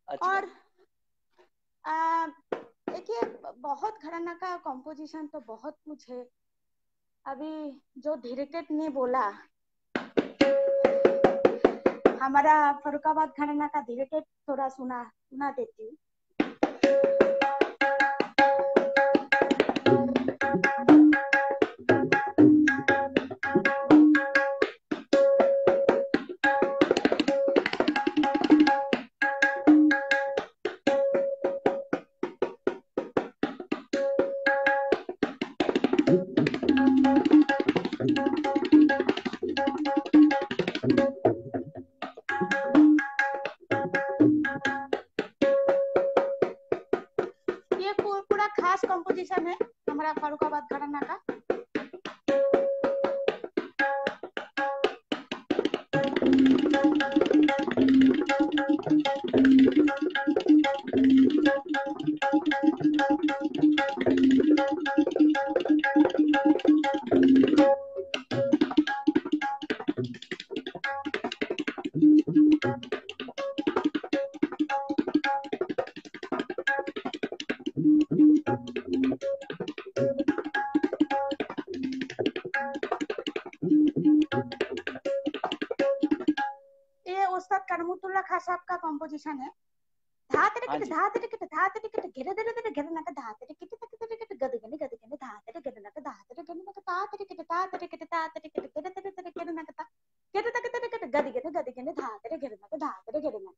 अच्छा। और देखिए, बहुत घराना का कंपोजिशन तो बहुत कुछ है। अभी जो धीरेकेट ने बोला, हमारा फर्रुखाबाद घराना का धीरेकेट थोड़ा सुना सुना देती हूँ। ये पूरा खास कंपोजिशन है हमारा फर्रुखाबाद घराना का। अनुराग कश्यप का कॉम्पोजिशन है। धातरे हाँ किट जी। धातरे किट धातरे किट गिरे दरे दरे गिरे नक धातरे किट तक तरे किट गद गने धातरे गिरे नक धातरे गिरे नक धातरे किट गिरे दरे दरे गिरे नक ता गिरे तक तरे किट गद गने धातरे गिरे नक धातरे गिरे नक।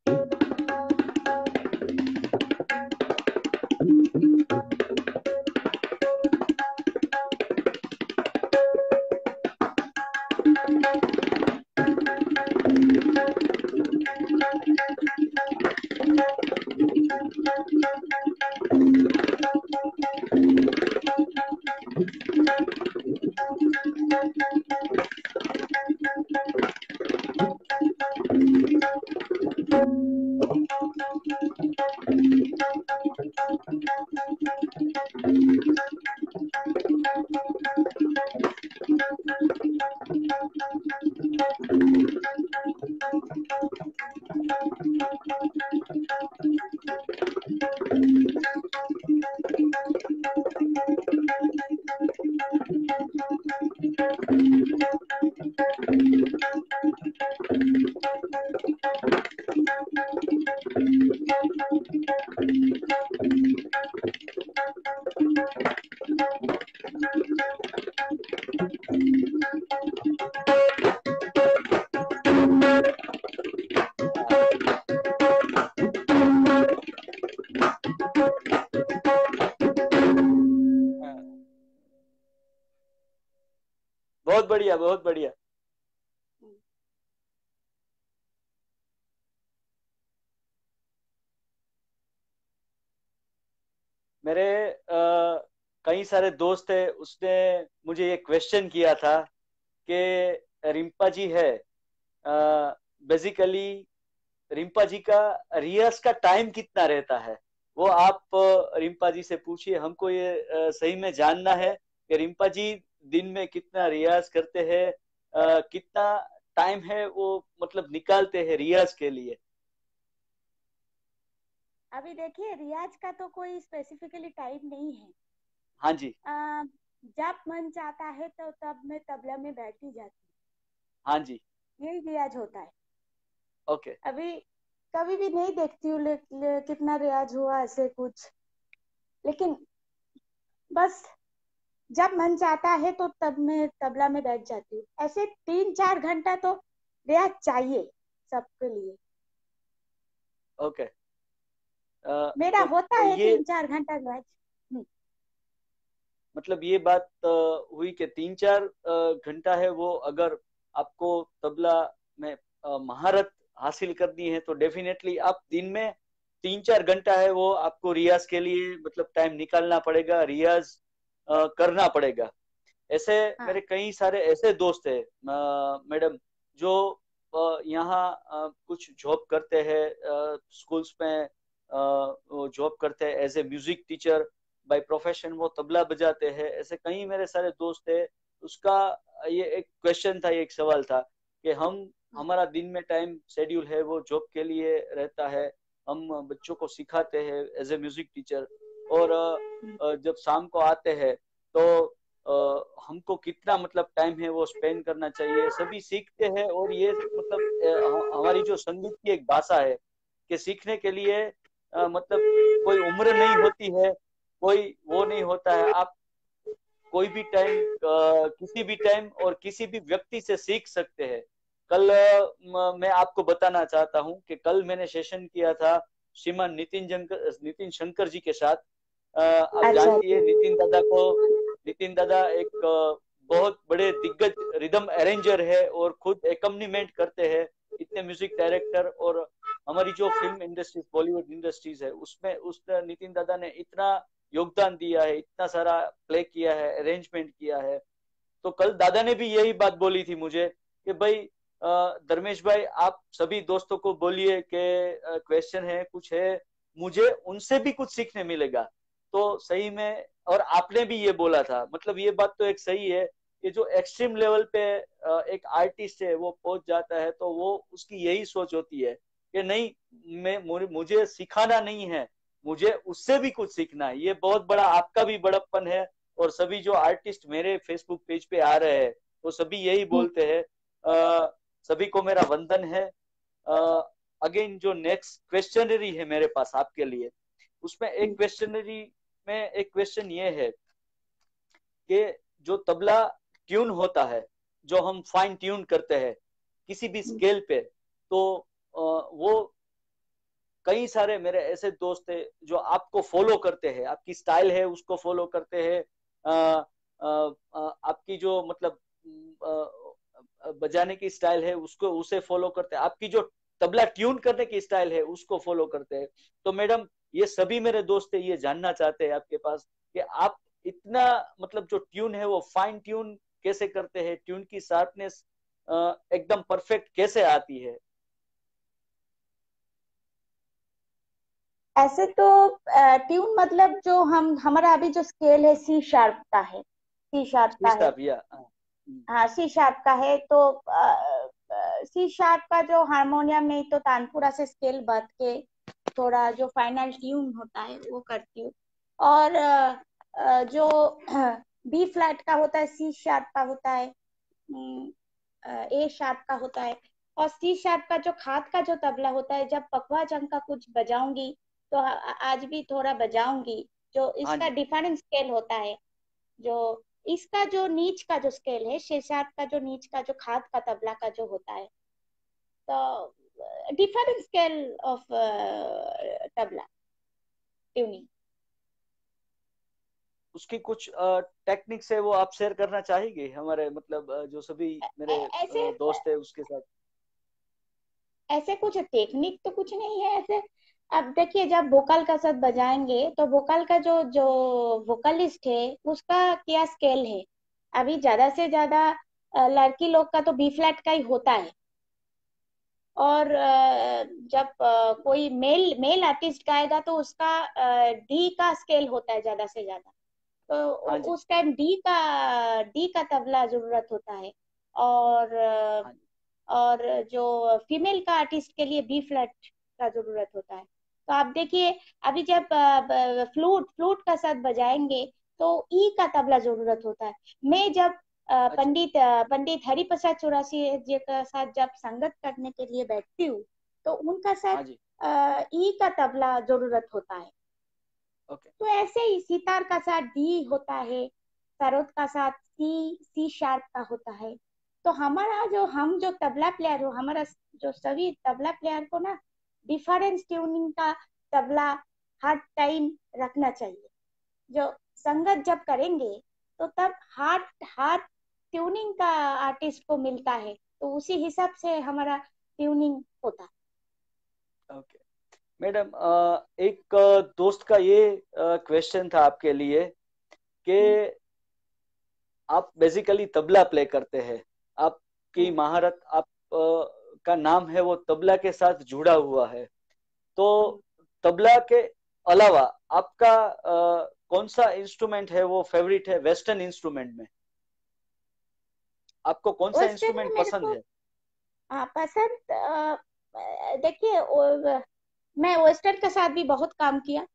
बहुत बढ़िया, बहुत बढ़िया। मेरे कई सारे दोस्त है, उसने मुझे ये क्वेश्चन किया था कि रिम्पा जी है, बेसिकली रिम्पा जी का रियाज का टाइम कितना रहता है, वो आप रिम्पा जी से पूछिए। हमको ये सही में जानना है कि रिम्पा जी दिन में कितना रियाज करते हैं, कितना टाइम है वो मतलब निकालते हैं रियाज के लिए। अभी देखिए, रियाज का तो कोई स्पेसिफिकली टाइम नहीं है। हाँ जी। जब मन चाहता है तो तब मैं तबला में बैठी जाती हाँ जी। हूँ, यही रियाज होता है। ओके। अभी कभी भी नहीं देखती हूँ कितना रियाज हुआ ऐसे कुछ, लेकिन बस जब मन चाहता है तो तब मैं तबला में बैठ जाती हूँ। ऐसे 3-4 घंटा तो रियाज चाहिए सबके लिए। ओके। मेरा तो होता है ये 3-4 घंटा रियाज। मतलब ये बात हुई कि 3-4 घंटा है वो, अगर आपको तबला में महारत हासिल करनी है तो डेफिनेटली आप दिन में 3-4 घंटा है वो आपको रियाज के लिए मतलब टाइम निकालना पड़ेगा, रियाज करना पड़ेगा। ऐसे हाँ मेरे कई सारे ऐसे दोस्त हैं मैडम, जो यहाँ कुछ जॉब करते हैं, स्कूल्स में जॉब करते हैं as a music teacher, by profession वो तबला बजाते हैं। ऐसे कई मेरे सारे दोस्त हैं। उसका ये एक क्वेश्चन था, ये एक सवाल था कि हमारा दिन में टाइम शेड्यूल है वो जॉब के लिए रहता है, हम बच्चों को सिखाते हैं एज ए म्यूजिक टीचर, और जब शाम को आते हैं तो हमको कितना मतलब टाइम है वो स्पेंड करना चाहिए, सभी सीखते हैं। और ये मतलब हमारी जो संगीत की एक भाषा है कि सीखने के लिए मतलब कोई उम्र नहीं होती है, कोई वो नहीं होता है। आप कोई भी टाइम किसी भी टाइम और किसी भी व्यक्ति से सीख सकते हैं। कल मैं आपको बताना चाहता हूँ कि कल मैंने सेशन किया था श्रीमान नितिन शंकर जी के साथ। आप अच्छा। जानती है नितिन दादा को। नितिन दादा एक बहुत बड़े दिग्गज रिदम अरेंजर है और खुद एकम्पनीमेंट करते हैं, इतने म्यूजिक डायरेक्टर। और हमारी जो फिल्म इंडस्ट्रीज, बॉलीवुड इंडस्ट्रीज है, उसमें उस नितिन दादा ने इतना योगदान दिया है, इतना सारा प्ले किया है, अरेंजमेंट किया है। तो कल दादा ने भी यही बात बोली थी मुझे कि भाई धर्मेश भाई आप सभी दोस्तों को बोलिए कि क्वेश्चन है कुछ है, मुझे उनसे भी कुछ सीखने मिलेगा। तो सही में, और आपने भी ये बोला था, मतलब ये बात तो एक सही है कि जो एक्सट्रीम लेवल पे एक आर्टिस्ट है वो पहुंच जाता है तो वो उसकी यही सोच होती है कि नहीं, मुझे सिखाना नहीं है, मुझे उससे भी कुछ सीखना है। ये बहुत बड़ा आपका भी बड़प्पन है। और सभी जो आर्टिस्ट मेरे फेसबुक पेज पे आ रहे हैं वो सभी यही बोलते हैं। सभी को मेरा वंदन है। अगेन जो नेक्स्ट क्वेश्चनरी है मेरे पास आपके लिए, उसमें एक क्वेश्चनरी में एक क्वेश्चन ये है कि जो तबला ट्यून होता है, जो हम फाइन ट्यून करते हैं किसी भी स्केल पे, तो वो कई सारे मेरे ऐसे दोस्त है जो आपको फॉलो करते हैं, आपकी स्टाइल है उसको फॉलो करते हैं, आपकी जो मतलब बजाने की स्टाइल है उसको उसे फॉलो करते हैं, आपकी जो तबला ट्यून करने की स्टाइल है उसको फॉलो करते हैं। तो मैडम ये सभी मेरे दोस्त है ये जानना चाहते हैं आपके पास कि आप इतना मतलब जो ट्यून है वो फाइन ट्यून कैसे करते हैं, ट्यून की शार्पनेस एकदम परफेक्ट कैसे आती है। ऐसे तो ट्यून मतलब जो हम हमारा अभी जो स्केल है सी शार्प का है, सी शार्प का है। स्टाफ या हाँ, सी शार्प का है। तो सी शार्प का जो हारमोनियम में तो तानपुरा से स्केल बद के थोड़ा जो फाइनल ट्यून होता है वो करती हूँ। और जो बी फ्लैट का होता है, सी शार्प का होता है, ए शार्प का होता है। और सी शार्प का जो खाद का जो तबला होता है, जब पकवा जंग का कुछ बजाऊंगी तो आज भी थोड़ा बजाऊंगी। जो हाँ इसका जी। डिफरेंट स्केल होता है, जो इसका जो नीच का जो स्केल है, शेषाट का जो नीच का जो खाद का तबला का जो होता है, तो different scale of tabla tuning. उसकी कुछ टेक्निक्स है वो आप शेयर करना चाहेंगे हमारे मतलब जो सभी मेरे ऐसे दोस्त है उसके साथ। ऐसे कुछ टेक्निक तो कुछ नहीं है ऐसे। अब देखिए, जब वोकल का साथ बजाएंगे तो वोकल का जो जो वोकलिस्ट है उसका क्या स्केल है। अभी ज्यादा से ज्यादा लड़की लोग का तो बी फ्लैट का ही होता है। और जब कोई मेल मेल आर्टिस्ट गाएगा तो उसका डी का स्केल होता है ज्यादा से ज्यादा। तो हाँ जी। उस टाइम डी का तबला जरूरत होता है। और हाँ जी। और जो फीमेल का आर्टिस्ट के लिए बी फ्लैट का जरूरत होता है। तो आप देखिए, अभी जब फ्लूट फ्लूट का साथ बजाएंगे तो ई का तबला जरूरत होता है। मैं जब अच्छा। पंडित हरिप्रसाद चौरासी जी का साथ जब संगत करने के लिए बैठती हूँ तो उनका साथ हाँ जी। ई का तबला जरूरत होता है। ओके। तो ऐसे ही सितार का साथ डी होता है, सरोद का साथ सी सी शार्प का होता है। तो हमारा जो हम जो तबला प्लेयर हो, हमारा जो सभी तबला प्लेयर को ना डिफरेंस ट्यूनिंग का तबला हर टाइम रखना चाहिए। जो संगत जब करेंगे तो तब हार्ड हार्ड ट्यूनिंग का आर्टिस्ट को मिलता है, तो उसी हिसाब से हमारा ट्यूनिंग होता है। ओके मैडम, एक दोस्त का ये क्वेश्चन था आपके लिए कि हम्म, आप बेसिकली तबला प्ले करते हैं, आपकी हम्म, महारत आप का नाम है वो तबला के साथ जुड़ा हुआ है, तो हम्म। तबला के अलावा आपका कौन सा इंस्ट्रूमेंट है वो फेवरेट है वेस्टर्न इंस्ट्रूमेंट में, आपको कौन सा वेस्टर्न में इंस्ट्रूमेंट मेरे पसंद को है। पसंद देखिए, मैं वेस्टर्न के साथ भी बहुत काम किया।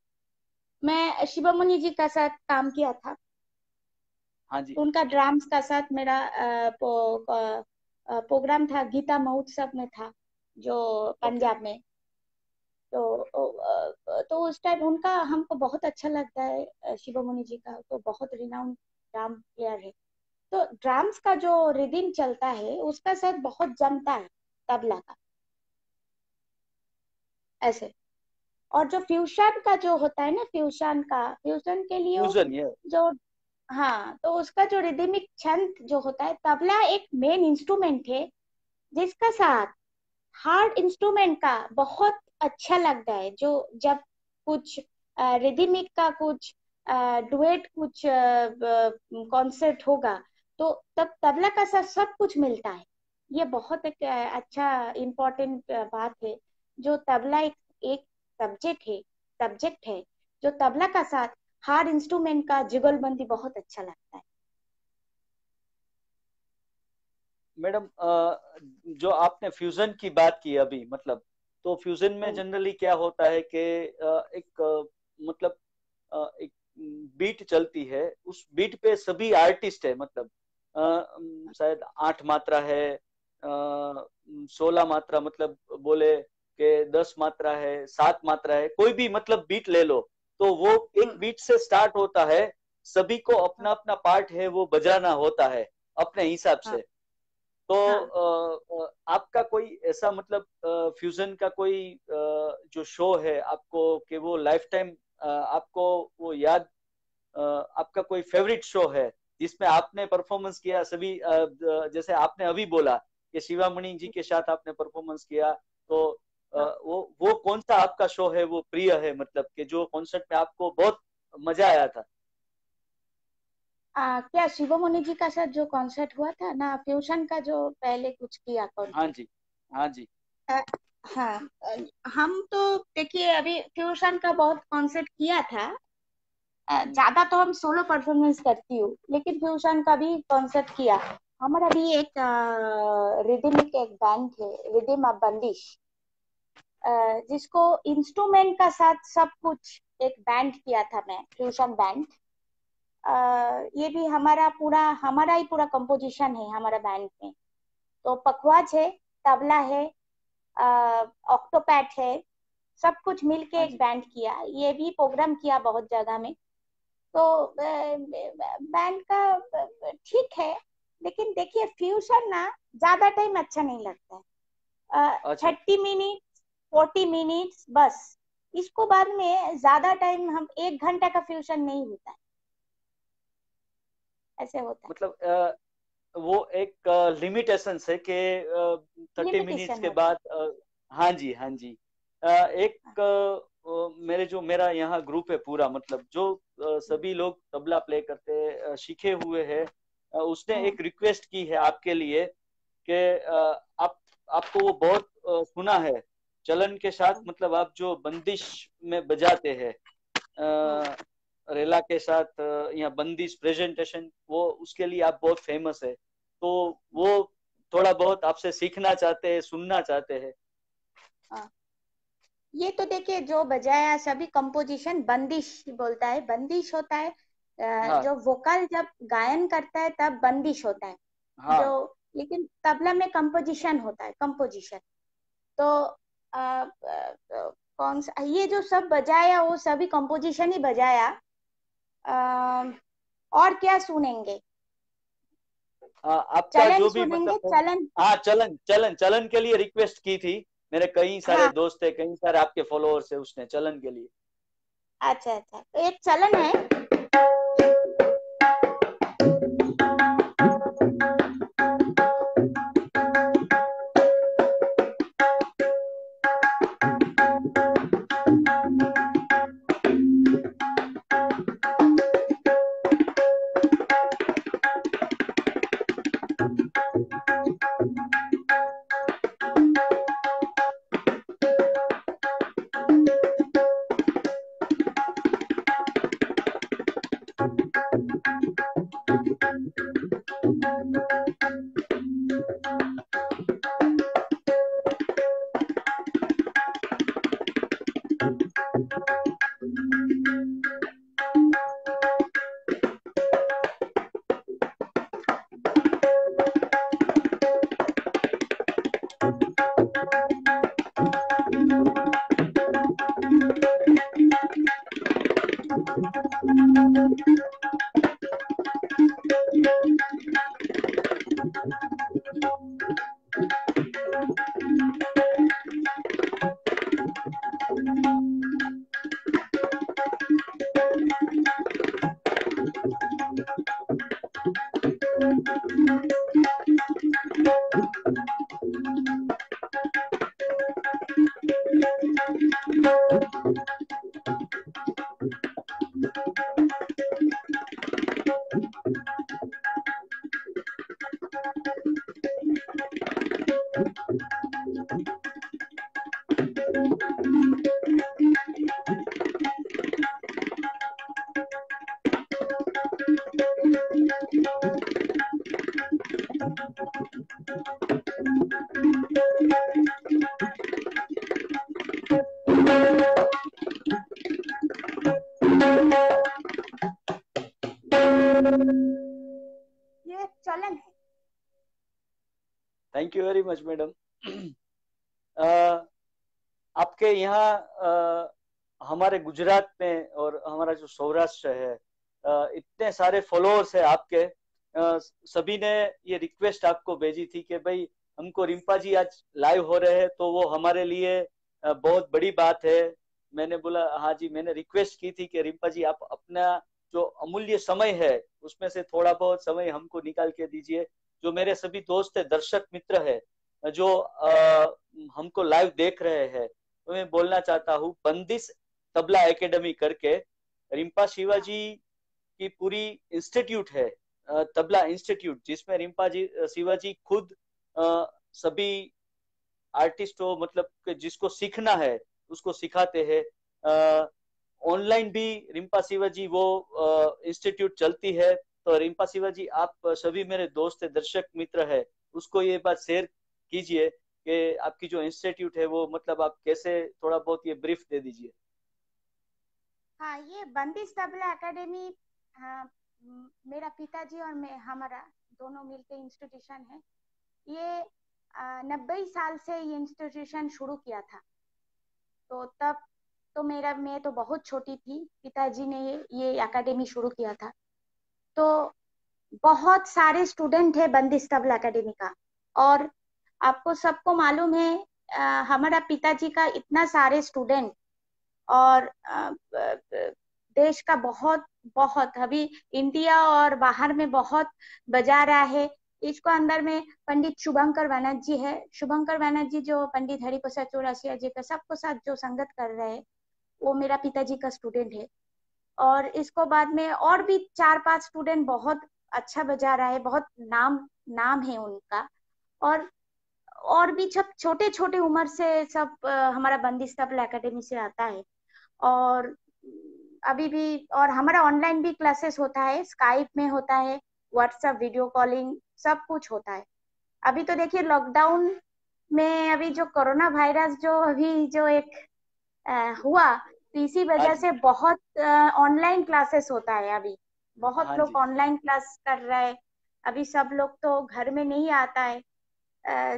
मैं शिवमुनि जी का साथ काम किया था। हाँ जी। उनका ड्राम्स का साथ मेरा प्रोग्राम था, गीता महोत्सव में था जो ओके। पंजाब में। तो उस टाइम उनका हमको बहुत अच्छा लगता है। शिवमुनि जी का तो बहुत रिनाउंड ड्राम प्लेयर है। तो ड्राम्स का जो रिदिम चलता है उसका साथ बहुत जमता है तबला का, ऐसे। और जो फ्यूशन का जो होता है ना, फ्यूशन के लिए फ्यूजन ये। जो, हाँ, तो उसका जो रिदमिक छंद जो होता है, तबला एक मेन इंस्ट्रूमेंट है जिसका साथ हार्ड इंस्ट्रूमेंट का बहुत अच्छा लगता है। जो जब कुछ रिदमिक का कुछ डुएट कुछ कॉन्सर्ट होगा तो तब तबला का साथ सब कुछ मिलता है। ये बहुत एक अच्छा इम्पोर्टेंट बात है। जो तबला एक सब्जेक्ट है जो तबला का साथ हार्ड इंस्ट्रूमेंट का जुगलबंदी बहुत अच्छा लगता है। मैडम जो आपने फ्यूजन की बात की अभी मतलब, तो फ्यूजन में हम्म, जनरली क्या होता है कि एक मतलब एक बीट चलती है, उस बीट पे सभी आर्टिस्ट है मतलब शायद 8 मात्रा है, 16 मात्रा मतलब बोले कि 10 मात्रा है, 7 मात्रा है, कोई भी मतलब बीट ले लो, तो वो एक बीट से स्टार्ट होता है। सभी को अपना अपना पार्ट है वो बजाना होता है अपने हिसाब हाँ से। तो हाँ आपका कोई ऐसा मतलब फ्यूजन का कोई जो शो है आपको, कि वो लाइफ टाइम आपको वो याद, आपका कोई फेवरेट शो है जिसमें आपने परफॉर्मेंस किया सभी, जैसे आपने अभी बोला कि शिवामणि जी के साथ आपने परफॉर्मेंस किया, तो हाँ। वो कौन सा आपका शो है वो प्रिय है, मतलब कि जो कॉन्सर्ट में आपको बहुत मजा आया था? क्या शिवमुनि जी का साथ जो कॉन्सर्ट हुआ था ना, फ्यूशन का जो पहले कुछ किया हाँ कॉन्सर्ट। जी, हाँ जी। हाँ हम तो देखिए अभी फ्यूशन का बहुत कॉन्सर्ट किया था। ज्यादा तो हम सोलो परफॉर्मेंस करती हूँ, लेकिन फ्यूशन का भी कॉन्सर्ट किया। हमारा भी एक रिदमिक एक बैंड है, रिदम ऑफ बंदिश, जिसको इंस्ट्रूमेंट का साथ सब कुछ एक बैंड किया था मैं, फ्यूशन बैंड। ये भी हमारा ही पूरा कंपोजिशन है हमारा बैंड में। तो पखवाज है, तबला है, ऑक्टोपैड है, सब कुछ मिलके हाँ एक जी। बैंड किया। ये भी प्रोग्राम किया बहुत जगह में। तो बैंड का ठीक है, लेकिन देखिए फ्यूजन ना ज्यादा टाइम अच्छा नहीं लगता है। अच्छा, 30 मिनट, 40 मिनट्स बस। इसको बाद में ज्यादा टाइम हम 1 घंटा का फ्यूजन नहीं होता है, ऐसे होता है। मतलब वो एक लिमिटेशन है कि 30 मिनट्स लिमिटेशन के होता बाद हाँ जी, हाँ जी। एक मेरा यहाँ ग्रुप है पूरा, मतलब जो सभी लोग तबला प्ले करते सीखे हुए हैं। उसने है। एक रिक्वेस्ट की है आपके लिए कि आप आपको वो बहुत सुना है चलन के साथ, मतलब आप जो बंदिश में बजाते हैं रेला के साथ, या बंदिश प्रेजेंटेशन, वो उसके लिए आप बहुत फेमस है। तो वो थोड़ा बहुत आपसे सीखना चाहते हैं, सुनना चाहते हैं। ये तो देखिए जो बजाया सभी कंपोजिशन बंदिश बोलता है, बंदिश होता है। हाँ, जो वोकल जब गायन करता है तब बंदिश होता है। जो हाँ। लेकिन तबला में कंपोजिशन होता है, कंपोजिशन। तो कौन सा ये जो सब बजाया वो सभी कंपोजिशन ही बजाया। अ, और क्या सुनेंगे? आपका चलन जो भी सुनेंगे, मतलब, चलन। हाँ, चलन चलन चलन के लिए रिक्वेस्ट की थी। मेरे कई सारे हाँ दोस्त है, कई सारे आपके फॉलोअर्स है, उसने चलन के लिए। अच्छा अच्छा, तो एक चलन है। ये चलन है। Thank you very much madam. आपके यहाँ हमारे गुजरात में और हमारा जो सौराष्ट्र है, इतने सारे फॉलोअर्स है आपके। सभी ने ये रिक्वेस्ट आपको भेजी थी कि भाई हमको रिम्पा जी आज लाइव हो रहे हैं, तो वो हमारे लिए बहुत बड़ी बात है। मैंने बोला हाँ जी, मैंने रिक्वेस्ट की थी कि रिम्पा जी आप अपना जो अमूल्य समय है उसमें से थोड़ा बहुत समय हमको निकाल के दीजिए। जो मेरे सभी दोस्त है, दर्शक मित्र है, जो हमको लाइव देख रहे हैं, तो मैं बोलना चाहता हूँ, बंदिश तबला एकेडमी करके रिम्पा शिवाजी की पूरी इंस्टीट्यूट है, तबला इंस्टीट्यूट, जिसमें रिम्पा जी शिवाजी खुद सभी आर्टिस्ट हो, मतलब कि जिसको सीखना है उसको सिखाते हैं। ऑनलाइन भी रिम्पा शिवाजी वो इंस्टीट्यूट चलती है। तो रिम्पा शिवाजी आप सभी मेरे दोस्त है, दर्शक मित्र है, उसको ये बात शेयर कीजिए कि आपकी जो इंस्टीट्यूट है वो मतलब आप कैसे, थोड़ा बहुत ये ब्रीफ दे दीजिए। हाँ, ये बंदिश तबला एकेडमी, हाँ, मेरा पिताजी और मैं, हमारा दोनों मिलके इंस्टीट्यूशन है। ये 90 साल से ये इंस्टीट्यूशन शुरू किया था। तो तब तो मैं तो बहुत छोटी थी, पिताजी ने ये एकेडमी शुरू किया था। तो बहुत सारे स्टूडेंट है बंदिश तबला एकेडमी का। और आपको सबको मालूम है, हमारा पिताजी का इतना सारे स्टूडेंट, और देश का बहुत बहुत अभी इंडिया और बाहर में बहुत बजा रहा है। इसको अंदर में पंडित शुभंकर बनर्जी है। शुभंकर बनर्जी जो पंडित हरिप्रसाद चौरसिया जी का सबको साथ जो संगत कर रहे हैं, वो मेरा पिताजी का स्टूडेंट है। और इसको बाद में और भी 4-5 स्टूडेंट बहुत अच्छा बजा रहा है, बहुत नाम नाम है उनका। और और भी सब छोटे छोटे उम्र से सब हमारा बंदिश तबला एकेडमी से आता है। और अभी भी, और हमारा ऑनलाइन भी क्लासेस होता है, स्काइप में होता है, व्हाट्सएप वीडियो कॉलिंग सब कुछ होता है। अभी तो देखिए लॉकडाउन में अभी जो कोरोना वायरस जो अभी जो एक हुआ, तो इसी हाँ वजह जी। से बहुत ऑनलाइन क्लासेस होता है अभी। बहुत हाँ लोग जी। ऑनलाइन क्लास कर रहे हैं। अभी सब लोग तो घर में नहीं आता है।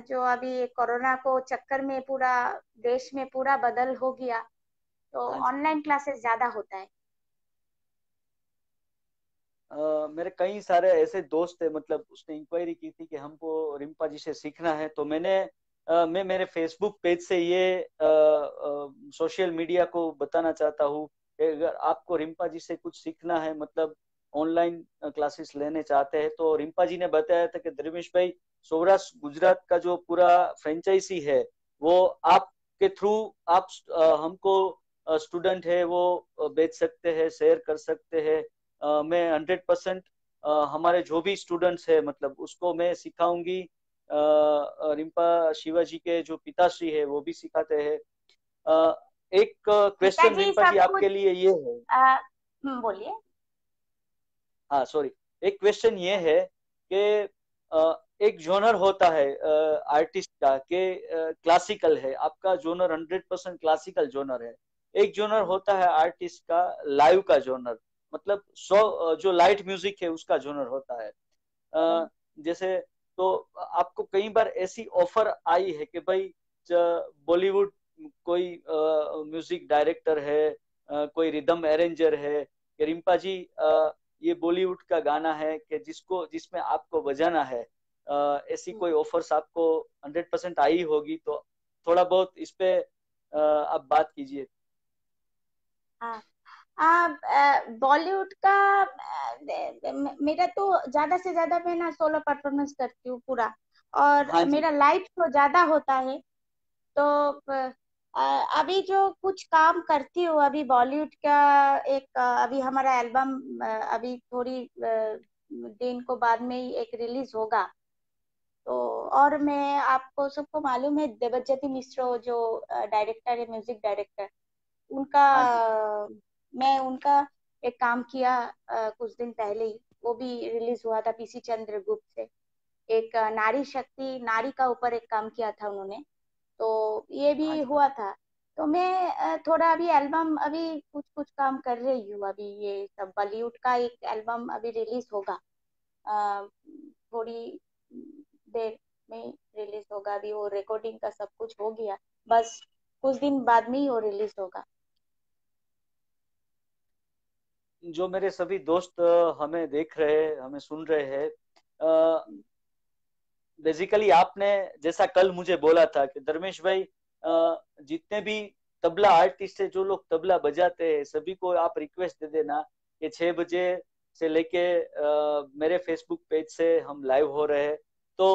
जो अभी कोरोना को चक्कर में पूरा देश में पूरा बदल हो गया, तो हाँ जी। ऑनलाइन क्लासेस ज्यादा होता है। मेरे कई सारे ऐसे दोस्त है, मतलब उसने इंक्वायरी की थी कि हमको रिम्पा जी से सीखना है, तो मैं मेरे फेसबुक पेज से ये सोशल मीडिया को बताना चाहता हूँ कि अगर आपको रिम्पा जी से कुछ सीखना है, मतलब ऑनलाइन क्लासेस लेने चाहते हैं, तो रिम्पा जी ने बताया था कि धर्मेश भाई, सौराष्ट्र गुजरात का जो पूरा फ्रेंचाइजी है वो आपके थ्रू आप हमको स्टूडेंट है वो बेच सकते हैं, शेयर कर सकते हैं। मैं 100% हमारे जो भी स्टूडेंट्स है, मतलब उसको मैं सिखाऊंगी। रिम्पा शिवाजी के जो पिताश्री है वो भी सिखाते हैं। एक क्वेश्चन पिताजी रिम्पा जी सब कुछ। आपके लिए ये है। बोलिए। हाँ सॉरी, एक क्वेश्चन ये है कि एक जोनर होता है आर्टिस्ट का के क्लासिकल है, आपका जोनर 100% क्लासिकल जोनर है। एक जोनर होता है आर्टिस्ट का लाइव का जोनर, मतलब जो लाइट म्यूजिक है उसका जोनर होता है। जैसे तो आपको कई बार ऐसी ऑफर आई है कि भाई बॉलीवुड कोई म्यूजिक डायरेक्टर है, कोई रिदम अरेंजर है कि रिम्पा जी ये बॉलीवुड का गाना है कि जिसमें आपको बजाना है, ऐसी कोई ऑफर्स आपको 100% आई होगी, तो थोड़ा बहुत इस पे आप बात कीजिए। हाँ, बॉलीवुड का मेरा तो ज्यादा से ज्यादा मैं ना सोलो परफॉर्मेंस करती हूँ पूरा। और हाँ जी। मेरा लाइव शो ज्यादा होता है। तो अभी जो कुछ काम करती हूँ, अभी बॉलीवुड का एक अभी हमारा एल्बम अभी थोड़ी दिन को बाद में ही एक रिलीज होगा। तो और मैं, आपको सबको मालूम है देवज्योति मिश्रा जो डायरेक्टर है, म्यूजिक डायरेक्टर, उनका हाँ जी। मैं उनका एक काम किया कुछ दिन पहले ही। वो भी रिलीज हुआ था पीसी चंद्रगुप्त से। एक नारी शक्ति, नारी का ऊपर एक काम किया था उन्होंने। तो ये हाँ भी जी। हुआ था। तो मैं थोड़ा अभी एल्बम, अभी कुछ कुछ काम कर रही हूँ। अभी ये सब बॉलीवुड का एक एल्बम अभी रिलीज होगा, थोड़ी देर में रिलीज होगा। अभी वो रिकॉर्डिंग का सब कुछ हो गया, बस कुछ दिन बाद में ही वो रिलीज होगा। जो मेरे सभी दोस्त हमें देख रहे हैं, हमें सुन रहे हैं, बेसिकली आपने जैसा कल मुझे बोला था कि धर्मेश भाई, जितने भी तबला आर्टिस्ट है, जो लोग तबला बजाते हैं, सभी को आप रिक्वेस्ट दे देना कि 6 बजे से लेके मेरे फेसबुक पेज से हम लाइव हो रहे हैं। तो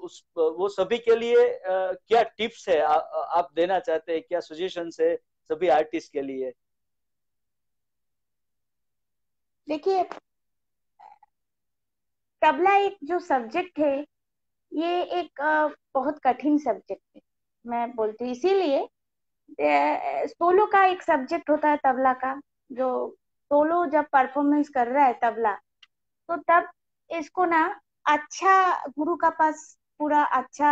उस वो सभी के लिए क्या टिप्स है आप देना चाहते हैं, क्या सजेशंस है सभी आर्टिस्ट के लिए? देखिए, तबला एक जो सब्जेक्ट है, ये एक बहुत कठिन सब्जेक्ट है। मैं बोलती हूँ इसीलिए सोलो का एक सब्जेक्ट होता है तबला का। जो सोलो जब परफॉर्मेंस कर रहा है तबला, तो तब इसको ना अच्छा गुरु का पास पूरा अच्छा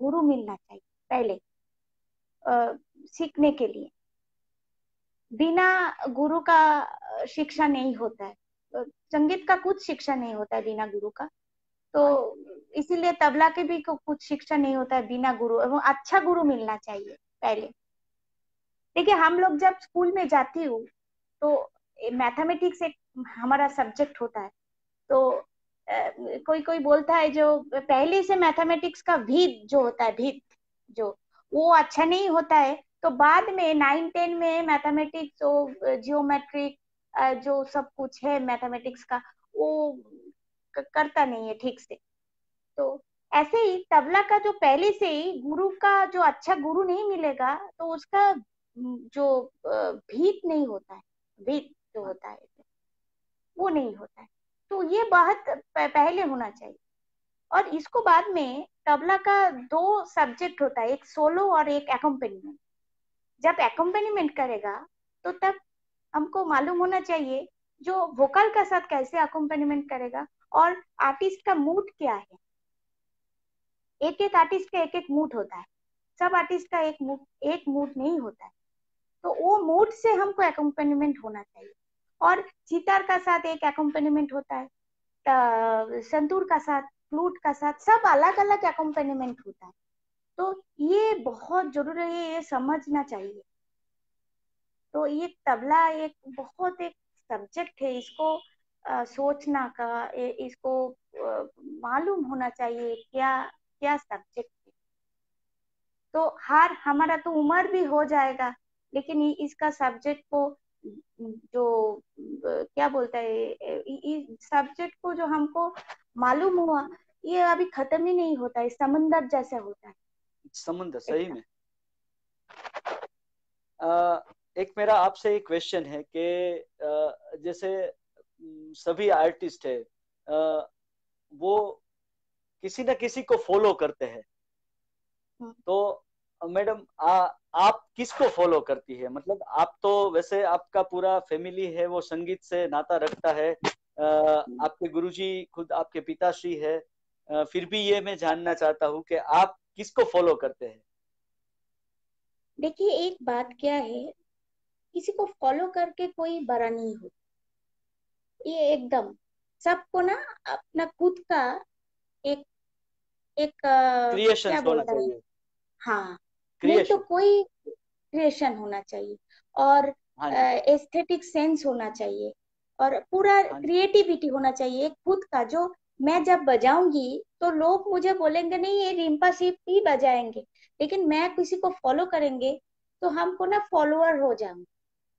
गुरु मिलना चाहिए पहले सीखने के लिए। बिना गुरु का शिक्षा नहीं होता है। संगीत का कुछ शिक्षा नहीं होता है बिना गुरु का। तो इसीलिए तबला के भी कुछ शिक्षा नहीं होता है बिना गुरु, एवं अच्छा गुरु मिलना चाहिए पहले। देखिए, हम लोग जब स्कूल में जाती हूँ तो मैथमेटिक्स एक हमारा सब्जेक्ट होता है। तो कोई कोई बोलता है जो पहले से मैथमेटिक्स का भीत जो होता है, भीत जो वो अच्छा नहीं होता है, तो बाद में 9 10 में मैथमेटिक्स जियोमेट्रिक जो सब कुछ है मैथमेटिक्स का, वो करता नहीं है ठीक से। तो ऐसे ही तबला का जो पहले से ही गुरु का जो अच्छा गुरु नहीं मिलेगा, तो उसका जो भीत नहीं होता है, भीत जो होता है वो नहीं होता है। तो ये बात पहले होना चाहिए। और इसको बाद में तबला का दो सब्जेक्ट होता है, एक सोलो और एक एकोम्पेनीमेंट। जब एकोम्पेनीमेंट करेगा तो तब हमको मालूम होना चाहिए जो वोकल का साथ कैसे अकोम्पनीमेंट करेगा, और आर्टिस्ट का मूड क्या है। एक एक आर्टिस्ट का एक एक मूड होता है। सब आर्टिस्ट का एक मूड नहीं होता है। तो वो मूड से हमको अकोम्पनीमेंट होना चाहिए। और सितार का साथ एक अकोम्पनीमेंट होता है, संतूर का साथ, फ्लूट का साथ, सब अलग अलग अकोम्पनीमेंट होता है। तो ये बहुत जरूरी है, ये समझना चाहिए। तो ये तबला एक बहुत एक सब्जेक्ट है, इसको सोचना का इसको मालूम होना चाहिए क्या क्या सब्जेक्ट है। तो हार हमारा तो उम्र भी हो जाएगा, लेकिन इसका सब्जेक्ट को जो क्या बोलता है, इस सब्जेक्ट को जो हमको मालूम हुआ, ये अभी खत्म ही नहीं होता है, समंदर जैसा होता है समुद्र सही एकदम। में। एक मेरा आपसे एक क्वेश्चन है कि जैसे सभी आर्टिस्ट है, वो किसी न किसी को फॉलो करते हैं। हम्म। तो मैडम, आप किसको फॉलो करती है? मतलब आप तो वैसे आपका पूरा फैमिली है वो संगीत से नाता रखता है, आपके गुरुजी खुद आपके पिताश्री है, फिर भी ये मैं जानना चाहता हूँ कि आप किसको फॉलो करते हैं? देखिए, एक बात क्या है, किसी को फॉलो करके कोई बड़ा नहीं होता। ये एकदम सबको ना अपना खुद का एक एक क्रिएशन क्या होना बोलता है, चाहिए। हाँ, नहीं तो क्रिएशन। कोई क्रिएशन होना चाहिए, और हाँ जी। एस्थेटिक सेंस होना चाहिए, और पूरा हाँ जी। क्रिएटिविटी होना चाहिए एक खुद का। जो मैं जब बजाऊंगी तो लोग मुझे बोलेंगे नहीं ये रिम्पा सिर्फ ही बजाएंगे, लेकिन मैं किसी को फॉलो करेंगे तो हमको ना फॉलोअर हो जाऊंगे।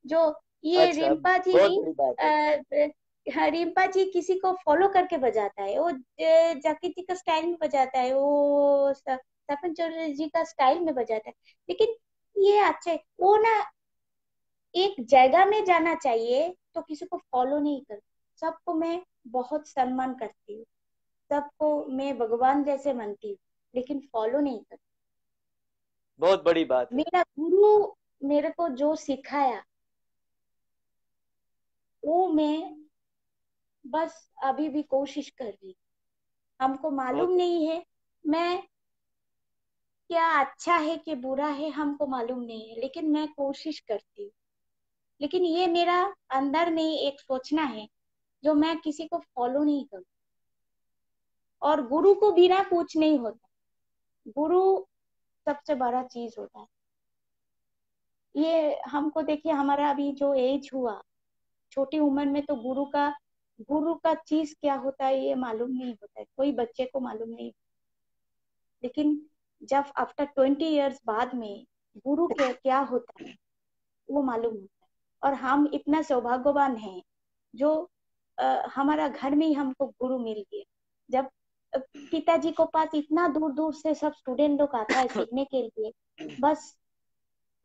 जो ये अच्छा, बहुत बड़ी बात है। हाँ, रिम्पा जी किसी को फॉलो करके बजाता है, वो जाकिर जी का स्टाइल में बजाता है, वो सपन चौधरी जी का स्टाइल में बजाता है। लेकिन ये अच्छे वो ना एक जगह में जाना चाहिए, तो किसी को फॉलो नहीं कर। सबको मैं बहुत सम्मान करती हूँ, सबको मैं भगवान जैसे मानती हूँ, लेकिन फॉलो नहीं करती। बहुत बड़ी बात है। मेरा गुरु मेरे को जो सिखाया वो मैं बस अभी भी कोशिश कर रही हूँ। हमको मालूम बहुत नहीं है मैं क्या अच्छा है कि बुरा है, हमको मालूम नहीं है, लेकिन मैं कोशिश करती हूँ। लेकिन ये मेरा अंदर में एक सोचना है जो मैं किसी को फॉलो नहीं करूँ। और गुरु को बिना कुछ नहीं होता। गुरु सबसे बड़ा चीज होता है। ये हमको देखिए, हमारा अभी जो एज हुआ, छोटी उम्र में तो गुरु का चीज क्या होता है ये मालूम नहीं होता है, कोई बच्चे को मालूम नहीं। लेकिन जब आफ्टर 20 इयर्स बाद में गुरु क्या होता है वो मालूम होता है। और हम इतना सौभाग्यवान हैं जो हमारा घर में ही हमको गुरु मिल गया। जब पिताजी को पास इतना दूर दूर से सब स्टूडेंट लोग आता है सीखने के लिए, बस।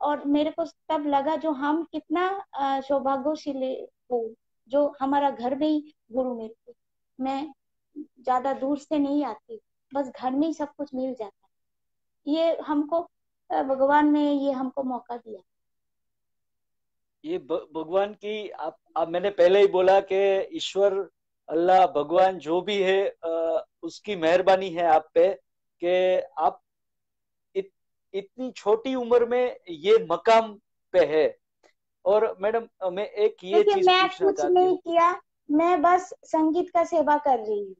और मेरे को तब लगा जो हम कितना सौभाग्यशाली हो, जो हमारा घर में ही गुरु मिलते। मैं ज्यादा दूर से नहीं आती, बस घर में ही सब कुछ मिल जाता है। ये हमको भगवान ने ये हमको मौका दिया। ये भगवान की आप मैंने पहले ही बोला कि ईश्वर, अल्लाह, भगवान जो भी है, उसकी मेहरबानी है आप पे कि आप इतनी छोटी उम्र में ये मकाम पे है। और मैडम, मैं एक ये देखिए, चीज मैं पूछना कुछ चाहती नहीं हूँ। किया, मैं बस संगीत का सेवा कर रही हूँ।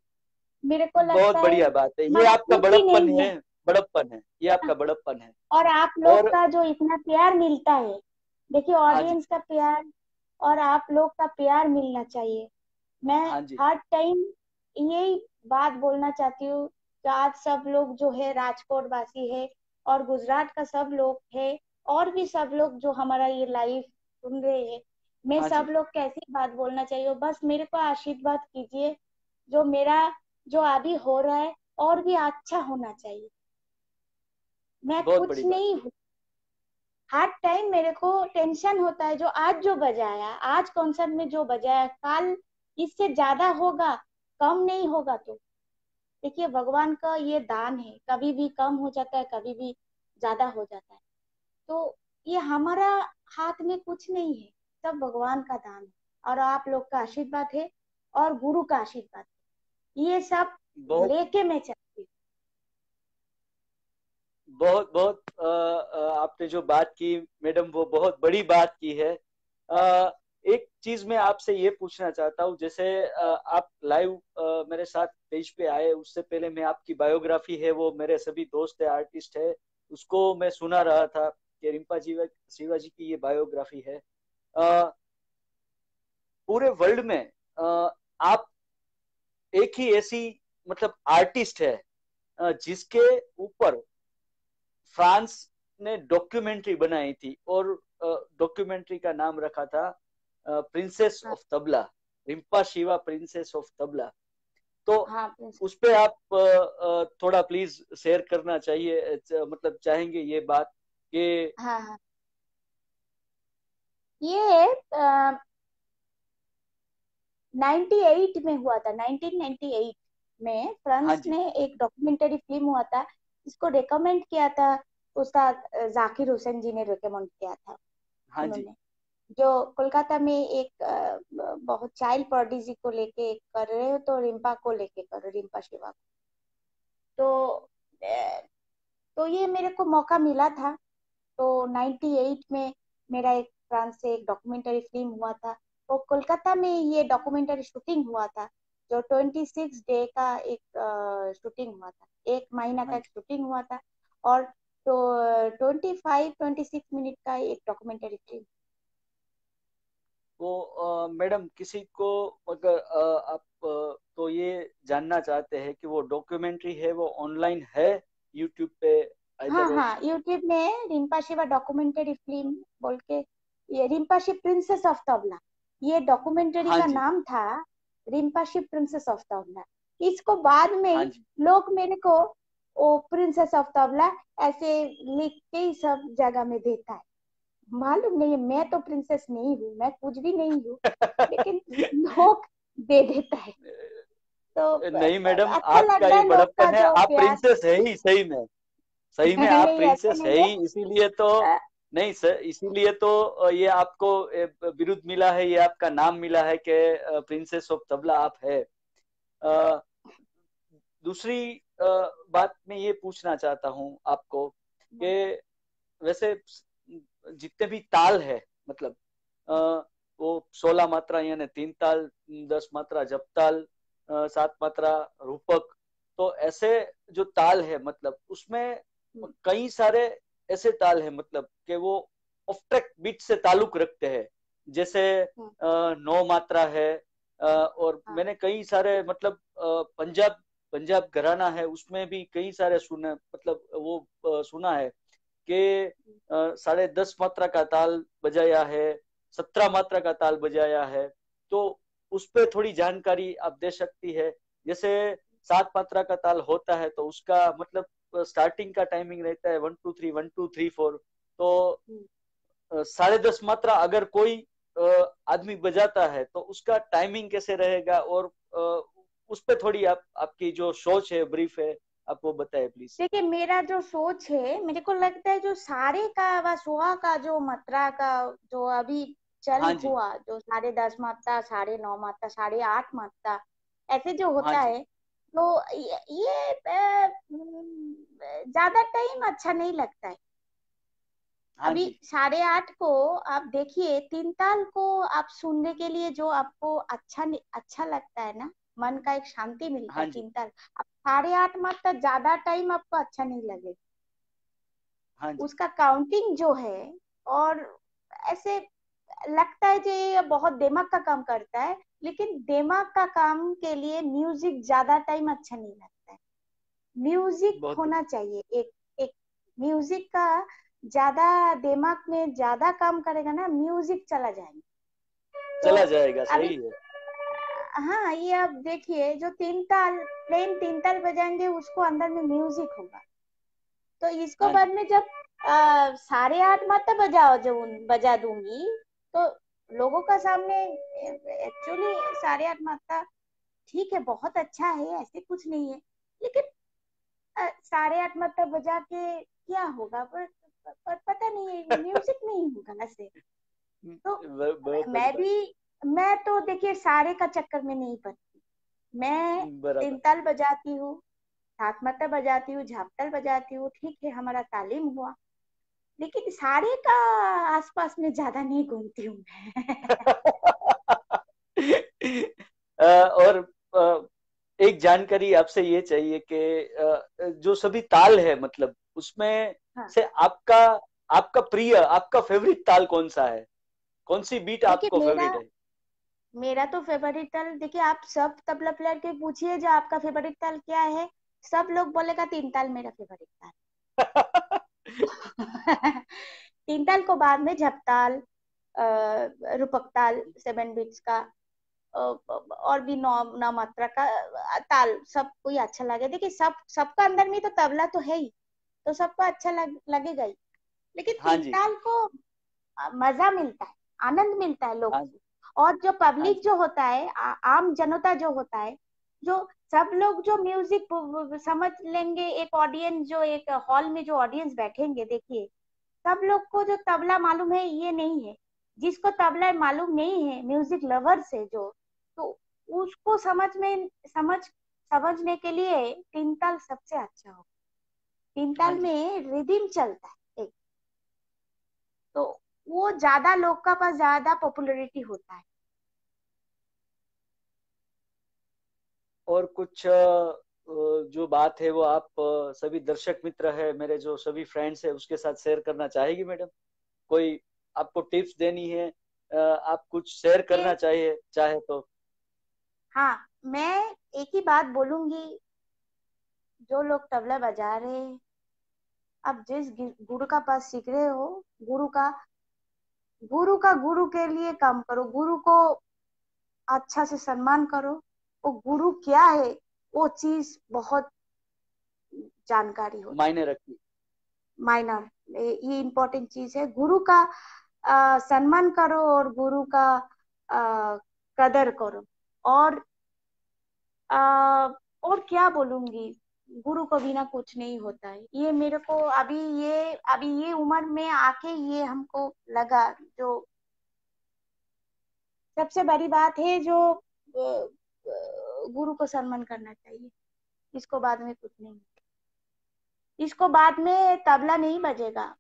मेरे को बहुत लगता है बढ़िया बात है, ये आपका मजबूती बड़प्पन नहीं है। है। बड़प्पन है, ये आपका बड़प्पन है। और आप लोग और का जो इतना प्यार मिलता है, देखिए हाँ जी, ऑडियंस का प्यार और आप लोग का प्यार मिलना चाहिए। मैं हाँ जी, हर टाइम यही बात बोलना चाहती हूँ कि आज सब लोग जो है राजकोट वासी है और गुजरात का सब लोग है, और भी सब लोग जो हमारा ये लाइव सुन रहे हैं, मैं हाँ सब जी। लोग कैसी बात बोलना चाहिए, बस मेरे को आशीर्वाद कीजिए। जो मेरा जो अभी हो रहा है और भी अच्छा होना चाहिए। मैं बहुत कुछ बड़ी बात नहीं, है। हर टाइम मेरे को टेंशन होता है जो आज जो बजाया, आज कॉन्सर्ट में जो बजाया, कल इससे ज्यादा होगा, कम नहीं होगा। तो देखिए, भगवान का ये दान है, कभी भी कम हो जाता है, कभी भी ज्यादा हो जाता है। तो ये हमारा हाथ में कुछ नहीं है, सब भगवान का दान है। और आप लोग का आशीर्वाद है और गुरु का आशीर्वाद है, ये सब बहुत लेके मैं चलती हूँ। बहुत बहुत आपने जो बात की मैडम, वो बहुत बड़ी बात की है। एक चीज मैं आपसे ये पूछना चाहता हूँ, जैसे आप लाइव मेरे साथ पेज पे आए, उससे पहले मैं आपकी बायोग्राफी है, वो मेरे सभी दोस्त है, आर्टिस्ट है, उसको मैं सुना रहा था कि रिम्पा जी शिवाजी की ये बायोग्राफी है। अ, पूरे वर्ल्ड में आप एक ही ऐसी मतलब आर्टिस्ट है जिसके ऊपर फ्रांस ने डॉक्यूमेंट्री बनाई थी, और डॉक्यूमेंट्री का नाम रखा था प्रिंसेस हाँ, of tabla, Rimpa Shiva princess of tabla. तो हाँ प्रिंस। उस पे आप थोड़ा प्लीज शेयर करना चाहिए, मतलब चाहेंगे ये बात कि हाँ, हाँ, ये 98 में हुआ था, 1998 में हाँ फ्रांस जी, में एक डॉक्यूमेंट्री फिल्म हुआ था। इसको रेकमेंड किया था उस्ताद जाकिर हुसैन जी ने रेकमेंड किया था। हाँ जी, उन्होंने जो कोलकाता में एक बहुत चाइल्ड प्रोडिजी को लेके कर रहे हो, तो रिम्पा को लेके करो, रिम्पा शिवा को। तो तो ये मेरे को मौका मिला था। तो 98 में मेरा एक फ्रांस से एक डॉक्यूमेंट्री फिल्म हुआ था। वो कोलकाता में ये डॉक्यूमेंट्री शूटिंग हुआ था, जो 26 डे का एक शूटिंग हुआ था, एक महीना हाँ का एक जी। शूटिंग हुआ था। और तो 25-26 मिनट का एक डॉक्यूमेंट्री फिल्म। वो मैडम, किसी को अगर आप तो ये जानना चाहते हैं कि वो डॉक्यूमेंट्री है वो ऑनलाइन है यूट्यूब पे हाँ, इधर? हाँ, यूट्यूब में रिम्पा शिवा डॉक्यूमेंट्री फिल्म बोल के, ये रिम्पा शिव प्रिंसेस ऑफ तबला, ये डॉक्यूमेंट्री हाँ का जी, नाम था, रिम्पा शिव प्रिंसेस ऑफ तबला। इसको बाद हाँ में जी। लोग मेरे को ओ प्रिंसेस ऑफ तबला ऐसे लिख के ही सब जगह में देता है। मालूम नहीं है, मैं तो प्रिंसेस नहीं हूँ, मैं कुछ भी नहीं हूँ, लेकिन लोग दे देता है। तो नहीं मैडम, अच्छा आपका लगता ये है लोग का बड़प्पन है, जो आप प्यार। प्रिंसेस है ही सही में। सही में आप नहीं, ऐसा प्रिंसेस है नहीं है। ही, इसीलिए तो। नहीं सर, इसीलिए तो ये आपको बिरुद मिला है, ये आपका नाम मिला है कि प्रिंसेस ऑफ तबला आप है। अ, दूसरी बात मैं ये पूछना चाहता हूँ आपको कि वैसे जितने भी ताल है, मतलब अ, वो 16 मात्रा यानी 3 ताल, 10 मात्रा जपताल, 7 मात्रा रूपक, तो ऐसे जो ताल है मतलब उसमें कई सारे ऐसे ताल है, मतलब कि वो ऑफ ट्रैक बीट से ताल्लुक रखते हैं, जैसे नौ मात्रा है, और हाँ। मैंने कई सारे मतलब पंजाब पंजाब घराना है उसमें भी कई सारे सुने, मतलब वो सुना है कि 10.5 मात्रा का ताल बजाया है, 17 मात्रा का ताल बजाया है। तो उस पे थोड़ी जानकारी आप दे सकती है? जैसे 7 मात्रा का ताल होता है तो उसका मतलब स्टार्टिंग का टाइमिंग रहता है 1 2 3 1 2 3 4। तो 10.5 मात्रा अगर कोई आदमी बजाता है तो उसका टाइमिंग कैसे रहेगा, और उस पे थोड़ी आपकी जो सोच है, ब्रीफ है, आप वो बताए प्लीज। देखिए, मेरा जो सोच है, मेरे को लगता है जो सारे का व सुहा का जो मात्रा का जो अभी चल हाँ जी। हुआ, जो 10.5 मात्रा, 9.5 मात्रा, 8.5 मात्रा, ऐसे जो हाँ होता जी। है, तो ये ज्यादा टाइम अच्छा नहीं लगता है। हाँ अभी जी। 8.5 को आप देखिए, तीन ताल को आप सुनने के लिए जो आपको अच्छा लगता है ना, मन का एक शांति मिलता हाँ है, जी। तीन ताल। अब 8.5 मात्रा ज्यादा टाइम आपको अच्छा नहीं लगेगा, हाँ जी। उसका काउंटिंग जो है, और ऐसे लगता है कि ये बहुत दिमाग का काम करता है, लेकिन दिमाग का काम के लिए म्यूजिक ज्यादा टाइम अच्छा नहीं लगता है। म्यूजिक बहुत होना बढ़िया। चाहिए एक एक म्यूजिक का ज्यादा दिमाग में ज्यादा काम करेगा ना, म्यूजिक चला जाएगा। तो चला जाएगा, अभी, सही है। हाँ, ये आप देखिए, जो तीन ताल, प्लेन तीन ताल बजाएंगे, उसको अंदर में म्यूजिक होगा। तो इसको हाँ बाद जी। में जब 8.5 मात्रा बजाओ, जो बजा दूंगी, तो लोगों का सामने एक्चुअली 8.5 मात्रा ठीक है, बहुत अच्छा है, ऐसे कुछ नहीं है, लेकिन 8.5 मात्रा बजा के क्या होगा? पर पता नहीं, म्यूजिक नहीं होगा ऐसे। तो बहुत बड़ी मैं बात। भी मैं तो देखिए सारे का चक्कर में नहीं पड़ती। मैं तीन बराबर। ताल बजाती हूँ, सात मात्रा बजाती हूँ, झापताल बजाती हूँ, ठीक है, हमारा तालीम हुआ, लेकिन सारे का आसपास में ज्यादा नहीं घूमती हूँ मैं। और एक जानकारी आपसे ये चाहिए कि जो सभी ताल है, मतलब उसमें हाँ, से आपका आपका प्रिय, आपका फेवरेट ताल कौन सा है? कौन सी बीट देखिए, आपको मेरा फेवरेट है? मेरा तो फेवरेट ताल, देखिए, आप सब तबला प्लेयर के पूछिए जो आपका फेवरेट ताल क्या है, सब लोग बोलेगा तीन ताल मेरा फेवरेट ताल। तीन ताल को बाद में झपताल, रूपक ताल, 7 बीट्स का, और भी नौ नौ मात्रा का ताल, सब कोई अच्छा लगे। देखिए, सबका अंदर में तो तबला तो है ही, तो सबको अच्छा लगेगा ही, लेकिन हाँ तीन जी। ताल को मजा मिलता है, आनंद मिलता है लोग हाँ को। जी। और जो हाँ पब्लिक जी। जो होता है, आम जनता जो होता है, जो सब लोग जो म्यूजिक समझ लेंगे, एक ऑडियंस, जो एक हॉल में जो ऑडियंस बैठेंगे, देखिए, सब लोग को जो तबला मालूम है ये नहीं है। जिसको तबला मालूम नहीं है, म्यूजिक लवर से जो, तो उसको समझने के लिए तीन ताल सबसे अच्छा हो। तीन हाँ ताल जी। में रिदिम चलता है एक, तो वो ज्यादा लोग का पास ज्यादा पॉपुलैरिटी होता है। और कुछ जो बात है वो आप सभी दर्शक मित्र है मेरे, जो सभी फ्रेंड्स है, उसके साथ शेयर करना चाहेगी मैडम? कोई आपको टिप्स देनी है, आप कुछ शेयर करना ये, चाहे तो? हाँ, मैं एक ही बात बोलूंगी, जो लोग तबला बजा रहे हैं, आप जिस गुरु का पास सीख रहे हो, गुरु का गुरु के लिए काम करो, गुरु को अच्छा से सम्मान करो। वो गुरु क्या है, वो चीज बहुत जानकारी होती मायने रखी। है, माइनर, ये इम्पोर्टेंट चीज है। गुरु का सम्मान करो, और गुरु का कदर करो। और आ, और क्या बोलूंगी, गुरु को बिना कुछ नहीं होता है, ये मेरे को अभी ये उम्र में आके ये हमको लगा। जो सबसे बड़ी बात है, जो गुरु को सम्मान करना चाहिए, इसको बाद में कुछ नहीं, इसको बाद में तबला नहीं बजेगा,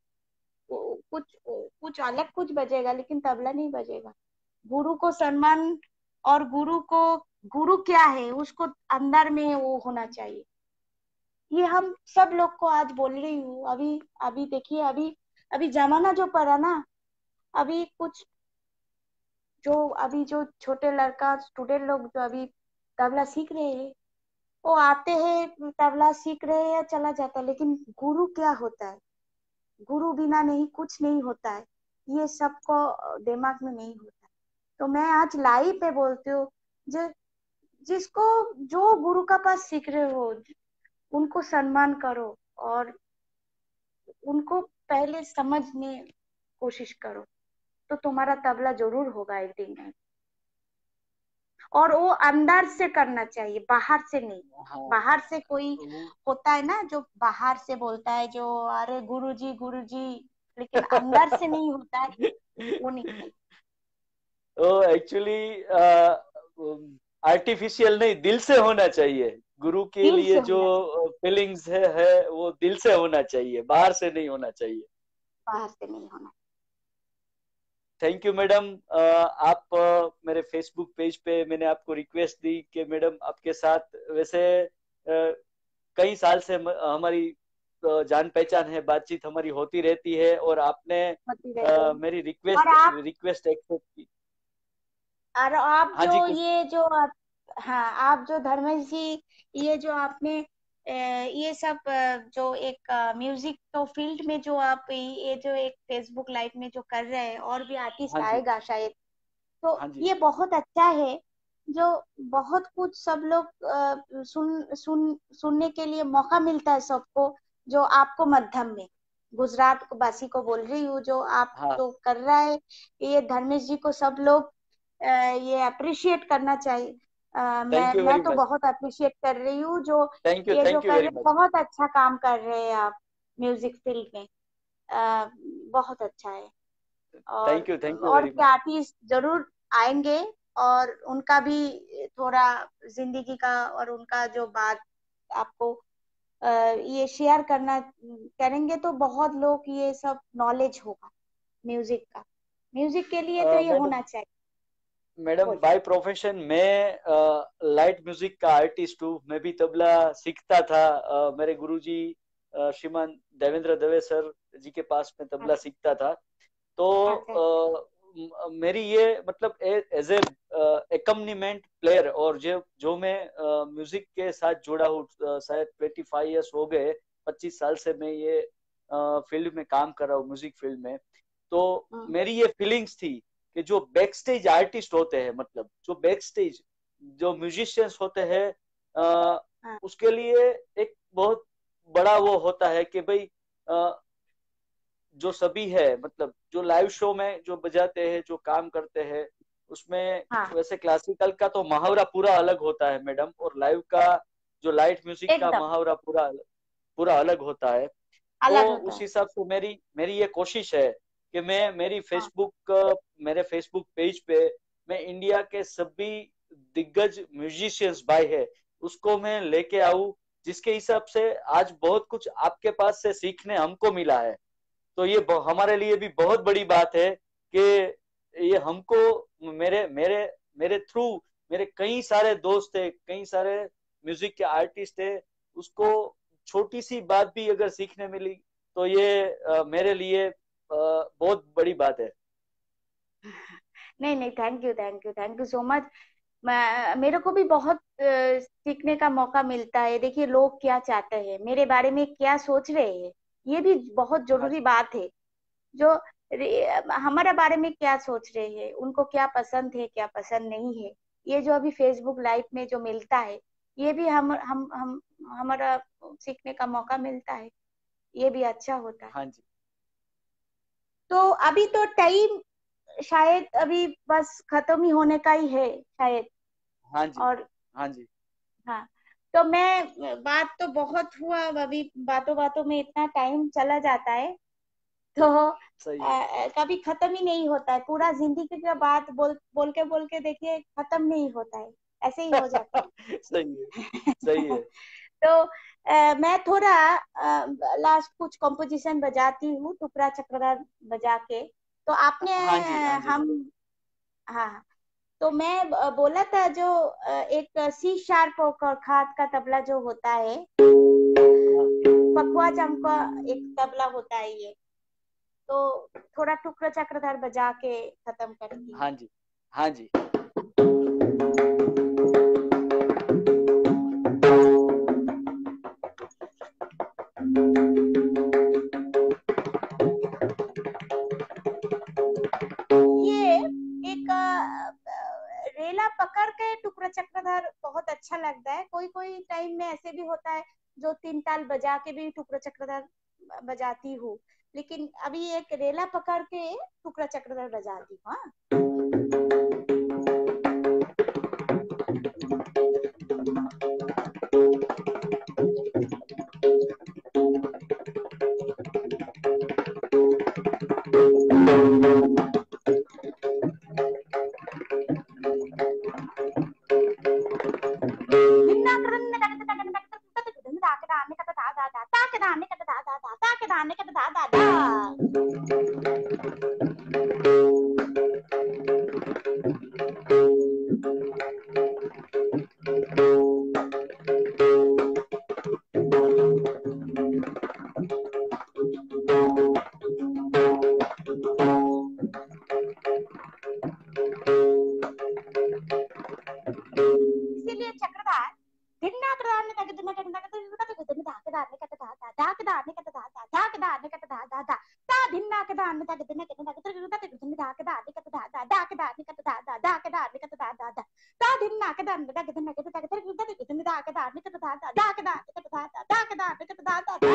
कुछ अलग कुछ बजेगा, लेकिन तबला नहीं बजेगा। गुरु को सम्मान, और गुरु क्या है उसको अंदर में वो होना चाहिए। ये हम सब लोग को आज बोल रही हूँ। अभी अभी देखिए, अभी अभी जमाना जो पड़ा ना, अभी कुछ जो छोटे लड़का स्टूडेंट लोग जो अभी तबला सीख रहे हैं, वो आते हैं तबला सीख रहे हैं, चला जाता है, लेकिन गुरु क्या होता है, गुरु बिना नहीं कुछ नहीं होता है, ये सबको दिमाग में नहीं होता। तो मैं आज लाइव पे बोलती हूँ, जो जिसको जो गुरु का पास सीख रहे हो उनको सम्मान करो, और उनको पहले समझने कोशिश करो, तो तुम्हारा तबला जरूर होगा एक दिन में। और वो अंदर से करना चाहिए, बाहर से नहीं। हाँ बाहर से कोई वो होता है ना जो बाहर से बोलता है, जो अरे गुरु जी, लेकिन अंदर से नहीं होता है, वो नहीं चाहिए। वो एक्चुअली आर्टिफिशियल नहीं, दिल से होना चाहिए। गुरु के दिल से लिए जो होना चाहिए, फीलिंग्स है वो दिल से होना चाहिए, बाहर से नहीं होना चाहिए। बाहर से नहीं होना। Thank you madam. आप मेरे फेसबुक पेज पे मैंने आपको रिक्वेस्ट दी कि मैडम आपके साथ वैसे कई साल से हमारी जान पहचान है, बातचीत हमारी होती रहती है, और आपने होती रहती है। मेरी और रिक्वेस्ट आप रिक्वेस्ट एक्सेप्ट की। और आप हाँ जी, जो कुछ। ये जो आप, हाँ आप जो धर्मेश जी, ये जो आपने ये सब जो एक म्यूजिक तो फील्ड में जो आप ये जो एक फेसबुक लाइव में जो कर रहे हैं, और भी आर्टिस्ट हाँ जी, आएगा शायद, तो हाँ जी, ये बहुत अच्छा है। जो बहुत कुछ सब लोग सुनने के लिए मौका मिलता है सबको, जो आपको मध्यम में गुजरात को वासी को बोल रही हूँ, जो आप हाँ। जो कर रहा है, ये धर्मेश जी को सब लोग ये अप्रिशिएट करना चाहिए। थैंक यू मैं वेरी तो मच। बहुत अप्रिशिएट कर रही हूँ, जो ये जो थैंक यू कर वेरी रहे हैं, मच। बहुत अच्छा काम कर रहे हैं आप म्यूजिक फील्ड में। अ, बहुत अच्छा है। और थैंक यू और वेरी के मच। आर्टिस्ट जरूर आएंगे, और उनका भी थोड़ा जिंदगी का और उनका जो बात आपको ये शेयर करना करेंगे, तो बहुत लोग ये सब नॉलेज होगा म्यूजिक का। म्यूजिक के लिए तो ये मैडम होना चाहिए। मैडम बोल। बाय प्रोफेशन मैं लाइट म्यूजिक का आर्टिस्ट हूँ। मैं भी तबला सीखता था। मेरे गुरुजी श्रीमान देवेंद्र दवे सर जी के पास मैं तबला अच्छा सीखता था। तो अच्छा। मेरी ये मतलब एज ए एकम्पनीमेंट प्लेयर, और जो जो मैं म्यूजिक के साथ जुड़ा हूँ, शायद 25 ईयर्स हो गए, 25 साल से मैं ये फील्ड में काम कर रहा हूँ, म्यूजिक फील्ड में। तो हम्म, मेरी ये फीलिंग्स थी कि जो बैक स्टेज आर्टिस्ट होते हैं, मतलब जो बैक स्टेज जो म्यूजिशियंस होते हैं, हाँ उसके लिए एक बहुत बड़ा वो होता है कि भाई जो सभी है, मतलब जो लाइव शो में जो बजाते हैं, जो काम करते हैं, उसमें हाँ वैसे क्लासिकल का तो मुहावरा पूरा अलग होता है मैडम, और लाइव का जो लाइट म्यूजिक का एकदम मुहावरा पूरा पूरा अलग होता है। तो अलग होता उस है। हिसाब से मेरी मेरी ये कोशिश है कि मैं हाँ मेरे फेसबुक पेज पे मैं इंडिया के सभी दिग्गज म्यूजिशियंस भाई है, उसको मैं लेके आऊं, जिसके हिसाब से आज बहुत कुछ आपके पास से सीखने हमको मिला है। तो ये हमारे लिए भी बहुत बड़ी बात है कि ये हमको मेरे मेरे मेरे थ्रू मेरे कई सारे दोस्त है, कई सारे म्यूजिक के आर्टिस्ट है, उसको छोटी सी बात भी अगर सीखने मिली तो ये मेरे लिए बहुत बड़ी बात है। नहीं नहीं, थैंक यू सो मच। मेरे को भी बहुत सीखने का मौका मिलता है। देखिए लोग क्या चाहते हैं, मेरे बारे में क्या सोच रहे हैं, ये भी बहुत हाँ जरूरी जी, बात है। जो हमारे बारे में क्या सोच रहे हैं, उनको क्या पसंद है क्या पसंद नहीं है, ये जो अभी फेसबुक लाइव में जो मिलता है, ये भी हम हमारा सीखने का मौका मिलता है, ये भी अच्छा होता है। हाँ जी, तो अभी तो टाइम शायद अभी बस खत्म ही होने का ही है शायद। हाँ जी, और हाँ जी। हाँ, तो मैं बात तो बहुत हुआ, अब अभी बातों बातों में इतना टाइम चला जाता है, तो सही है। कभी खत्म ही नहीं होता है। पूरा जिंदगी का बात बोल के देखिए, खत्म नहीं होता है, ऐसे ही हो जाता सही है, सही है। है। तो मैं थोड़ा लास्ट कुछ कंपोजिशन बजाती हूँ, टुकड़ा चकरा बजा के। तो आपने हाँ जी, हाँ जी हम मैडम। हाँ, तो मैं बोला था जो एक सी शार्प और खाद का तबला जो होता है, हाँ पखवा चम का एक तबला होता है ये, तो थोड़ा टुकड़ा चक्रधार बजा के खत्म करती हूँ। हाँ जी, हाँ जी। ये एक रेला पकड़ के टुकड़ा चक्रधार बहुत अच्छा लगता है। कोई कोई टाइम में ऐसे भी होता है जो 3 ताल बजा के भी टुकड़ा चक्रधार बजाती हूँ, लेकिन अभी एक रेला पकड़ के टुकड़ा चक्रधार बजाती हूँ। हाँ, इसीलिए चक्रधार धिन्ना प्रदान तक धिन्ना तक तक तक तक धिन्ना के दाने का धा धा धा के दाने का धा धा धा के दाने का धा धा धा ता धिन्ना के दाने तक धिन्ना के तक तक धिन्ना के दाने का धा धा धा के दाने का धा धा धा के दाने का धा धा धा ता धिन्ना के दाने तक धिन्ना के तक तक धिन्ना के दाने का धा धा धा के दाने का धा धा धा के दाने का धा धा धा।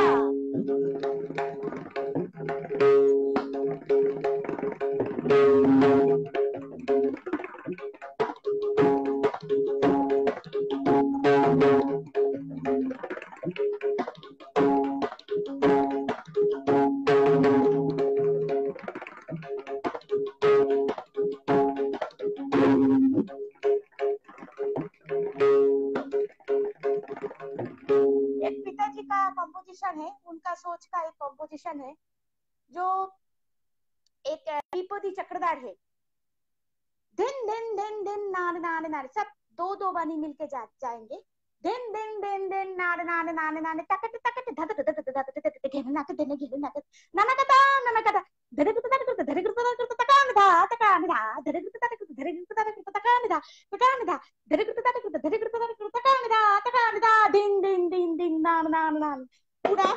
एक पिताजी का कंपोजिशन है, उनका सोच का एक कंपोजिशन है जो एक त्रिपदी चक्रधार है। दिन दिन दिन दिन नान नान नान, सब दो दो बानी मिलके जाएंगे। दिन दिन दिन दिन नान नान नान नान टकट टकट धक धक धक धक धक घेन नाक देने घेन नाक नाना कता धरे गुत धरे धरे गुत तकान धा तकान धा धरे गुत धरे गुत तकान धा धरे गुत धरे गुत तकान धा दिन दिन दिन दिन नान नान नान पूरा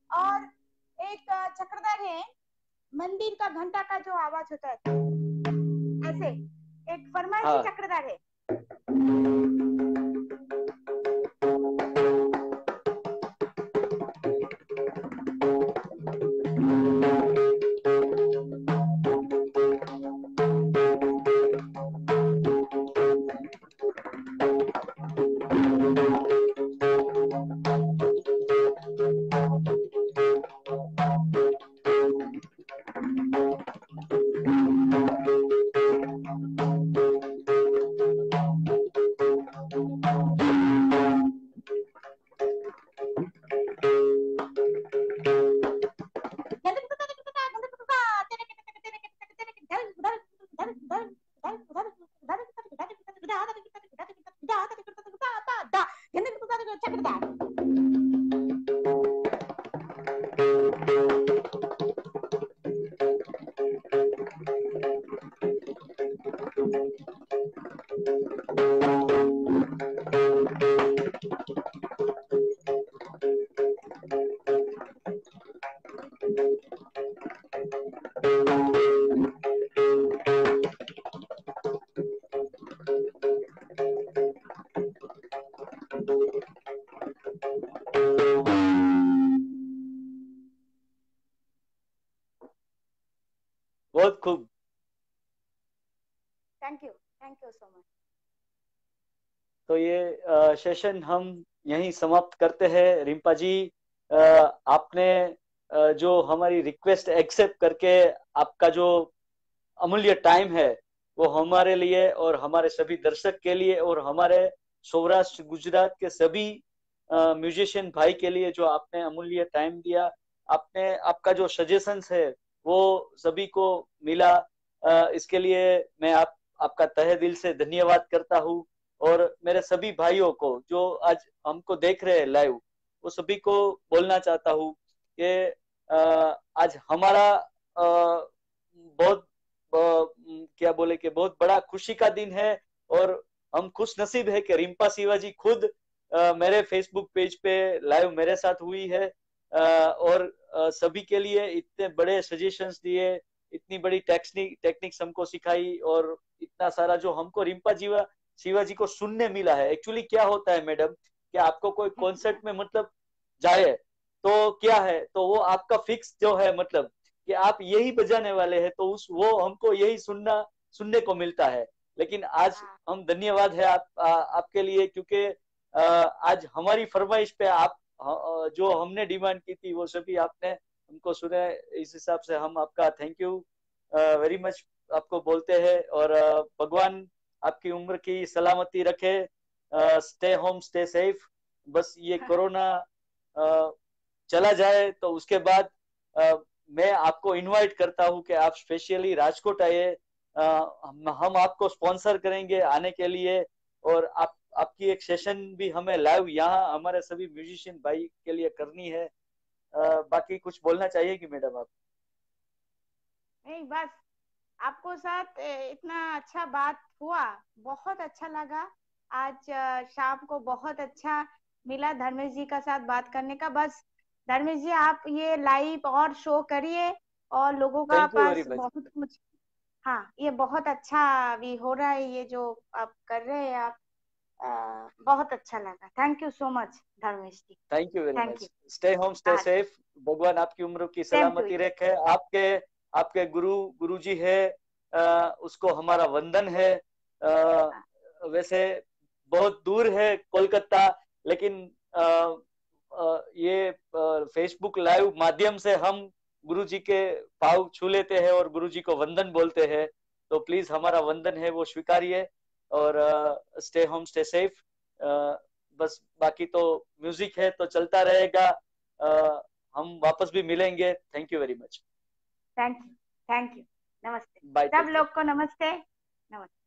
और एक चक्रधर है, मंदिर का घंटा का जो आवाज होता है ऐसे, एक फरमाइशी हाँ। चक्रधर है। बहुत खूब। Thank you so much. तो ये सेशन हम यहीं समाप्त करते हैं। रिम्पा जी, आपने जो हमारी रिक्वेस्ट एक्सेप्ट करके आपका जो अमूल्य टाइम है वो हमारे लिए और हमारे सभी दर्शक के लिए और हमारे सौराष्ट्र गुजरात के सभी म्यूजिशियन भाई के लिए जो आपने अमूल्य टाइम दिया, आपने आपका जो सजेशंस है वो सभी को मिला, इसके लिए मैं आपका तहे दिल से धन्यवाद करता हूँ। और मेरे सभी भाइयों को जो आज हमको देख रहे हैं लाइव, वो सभी को बोलना चाहता हूँ कि आज हमारा बहुत क्या बोले कि बहुत बड़ा खुशी का दिन है। और हम खुश नसीब है कि रिम्पा शिवाजी खुद मेरे फेसबुक पेज पे लाइव मेरे साथ हुई है, और सभी के लिए इतने बड़े सजेशंस दिए, इतनी बड़ी टेक्निक्स हमको सिखाई, और इतना सारा जो हमको रिम्पा जीवा शिवाजी को सुनने मिला है। एक्चुअली क्या होता है मैडम, कि आपको कोई कॉन्सर्ट में मतलब जाए तो क्या है, तो वो आपका फिक्स जो है मतलब कि आप यही बजाने वाले हैं, तो उस वो हमको यही सुनने को मिलता है। लेकिन आज हाँ हम धन्यवाद है आपके लिए, क्योंकि आज हमारी फरमाइश पे आप जो हमने डिमांड की थी वो सभी आपने हमको सुने। इस हिसाब से हम आपका थैंक यू वेरी मच आपको बोलते हैं। और भगवान आपकी उम्र की सलामती रखे। Stay home, stay safe. बस ये कोरोना चला जाए तो उसके बाद मैं आपको इनवाइट करता हूं कि आप स्पेशली राजकोट आइए। हम आपको स्पॉन्सर करेंगे आने के लिए, और आपकी एक सेशन भी हमें लाइव यहाँ हमारे सभी म्यूजिशियन भाई के लिए करनी है। बाकी कुछ बोलना चाहिए कि मैडम आप? नहीं, बस आपको साथ इतना अच्छा बात हुआ, बहुत अच्छा लगा। आज शाम को बहुत अच्छा मिला धर्मेश जी का साथ बात करने का। बस धर्मेश जी, आप ये लाइव और शो करिए, और लोगों का thank you very pass much. बहुत कुछ। हाँ, ये बहुत अच्छा अभी हो रहा है, ये जो आप कर रहे हैं आप। बहुत अच्छा लगा। Thank you so much Dharmesh ji. Thank you very thank much. You. Stay home, stay आज सेफ। भगवान आपकी उम्र की सेम टू सलामती यू। रखे। आपके आपके गुरु जी है, उसको हमारा वंदन है। वैसे बहुत दूर है कोलकाता, लेकिन ये फेसबुक लाइव माध्यम से हम गुरु जी के पाँव छू लेते हैं और गुरु जी को वंदन बोलते हैं। तो प्लीज हमारा वंदन है वो स्वीकारिए। और स्टे होम, स्टे सेफ। बस बाकी तो म्यूजिक है तो चलता रहेगा। हम वापस भी मिलेंगे। Thank you very much. Thank you. Thank you. नमस्ते। बाय, सब टेक केयर। लोग को नमस्ते। नमस्ते।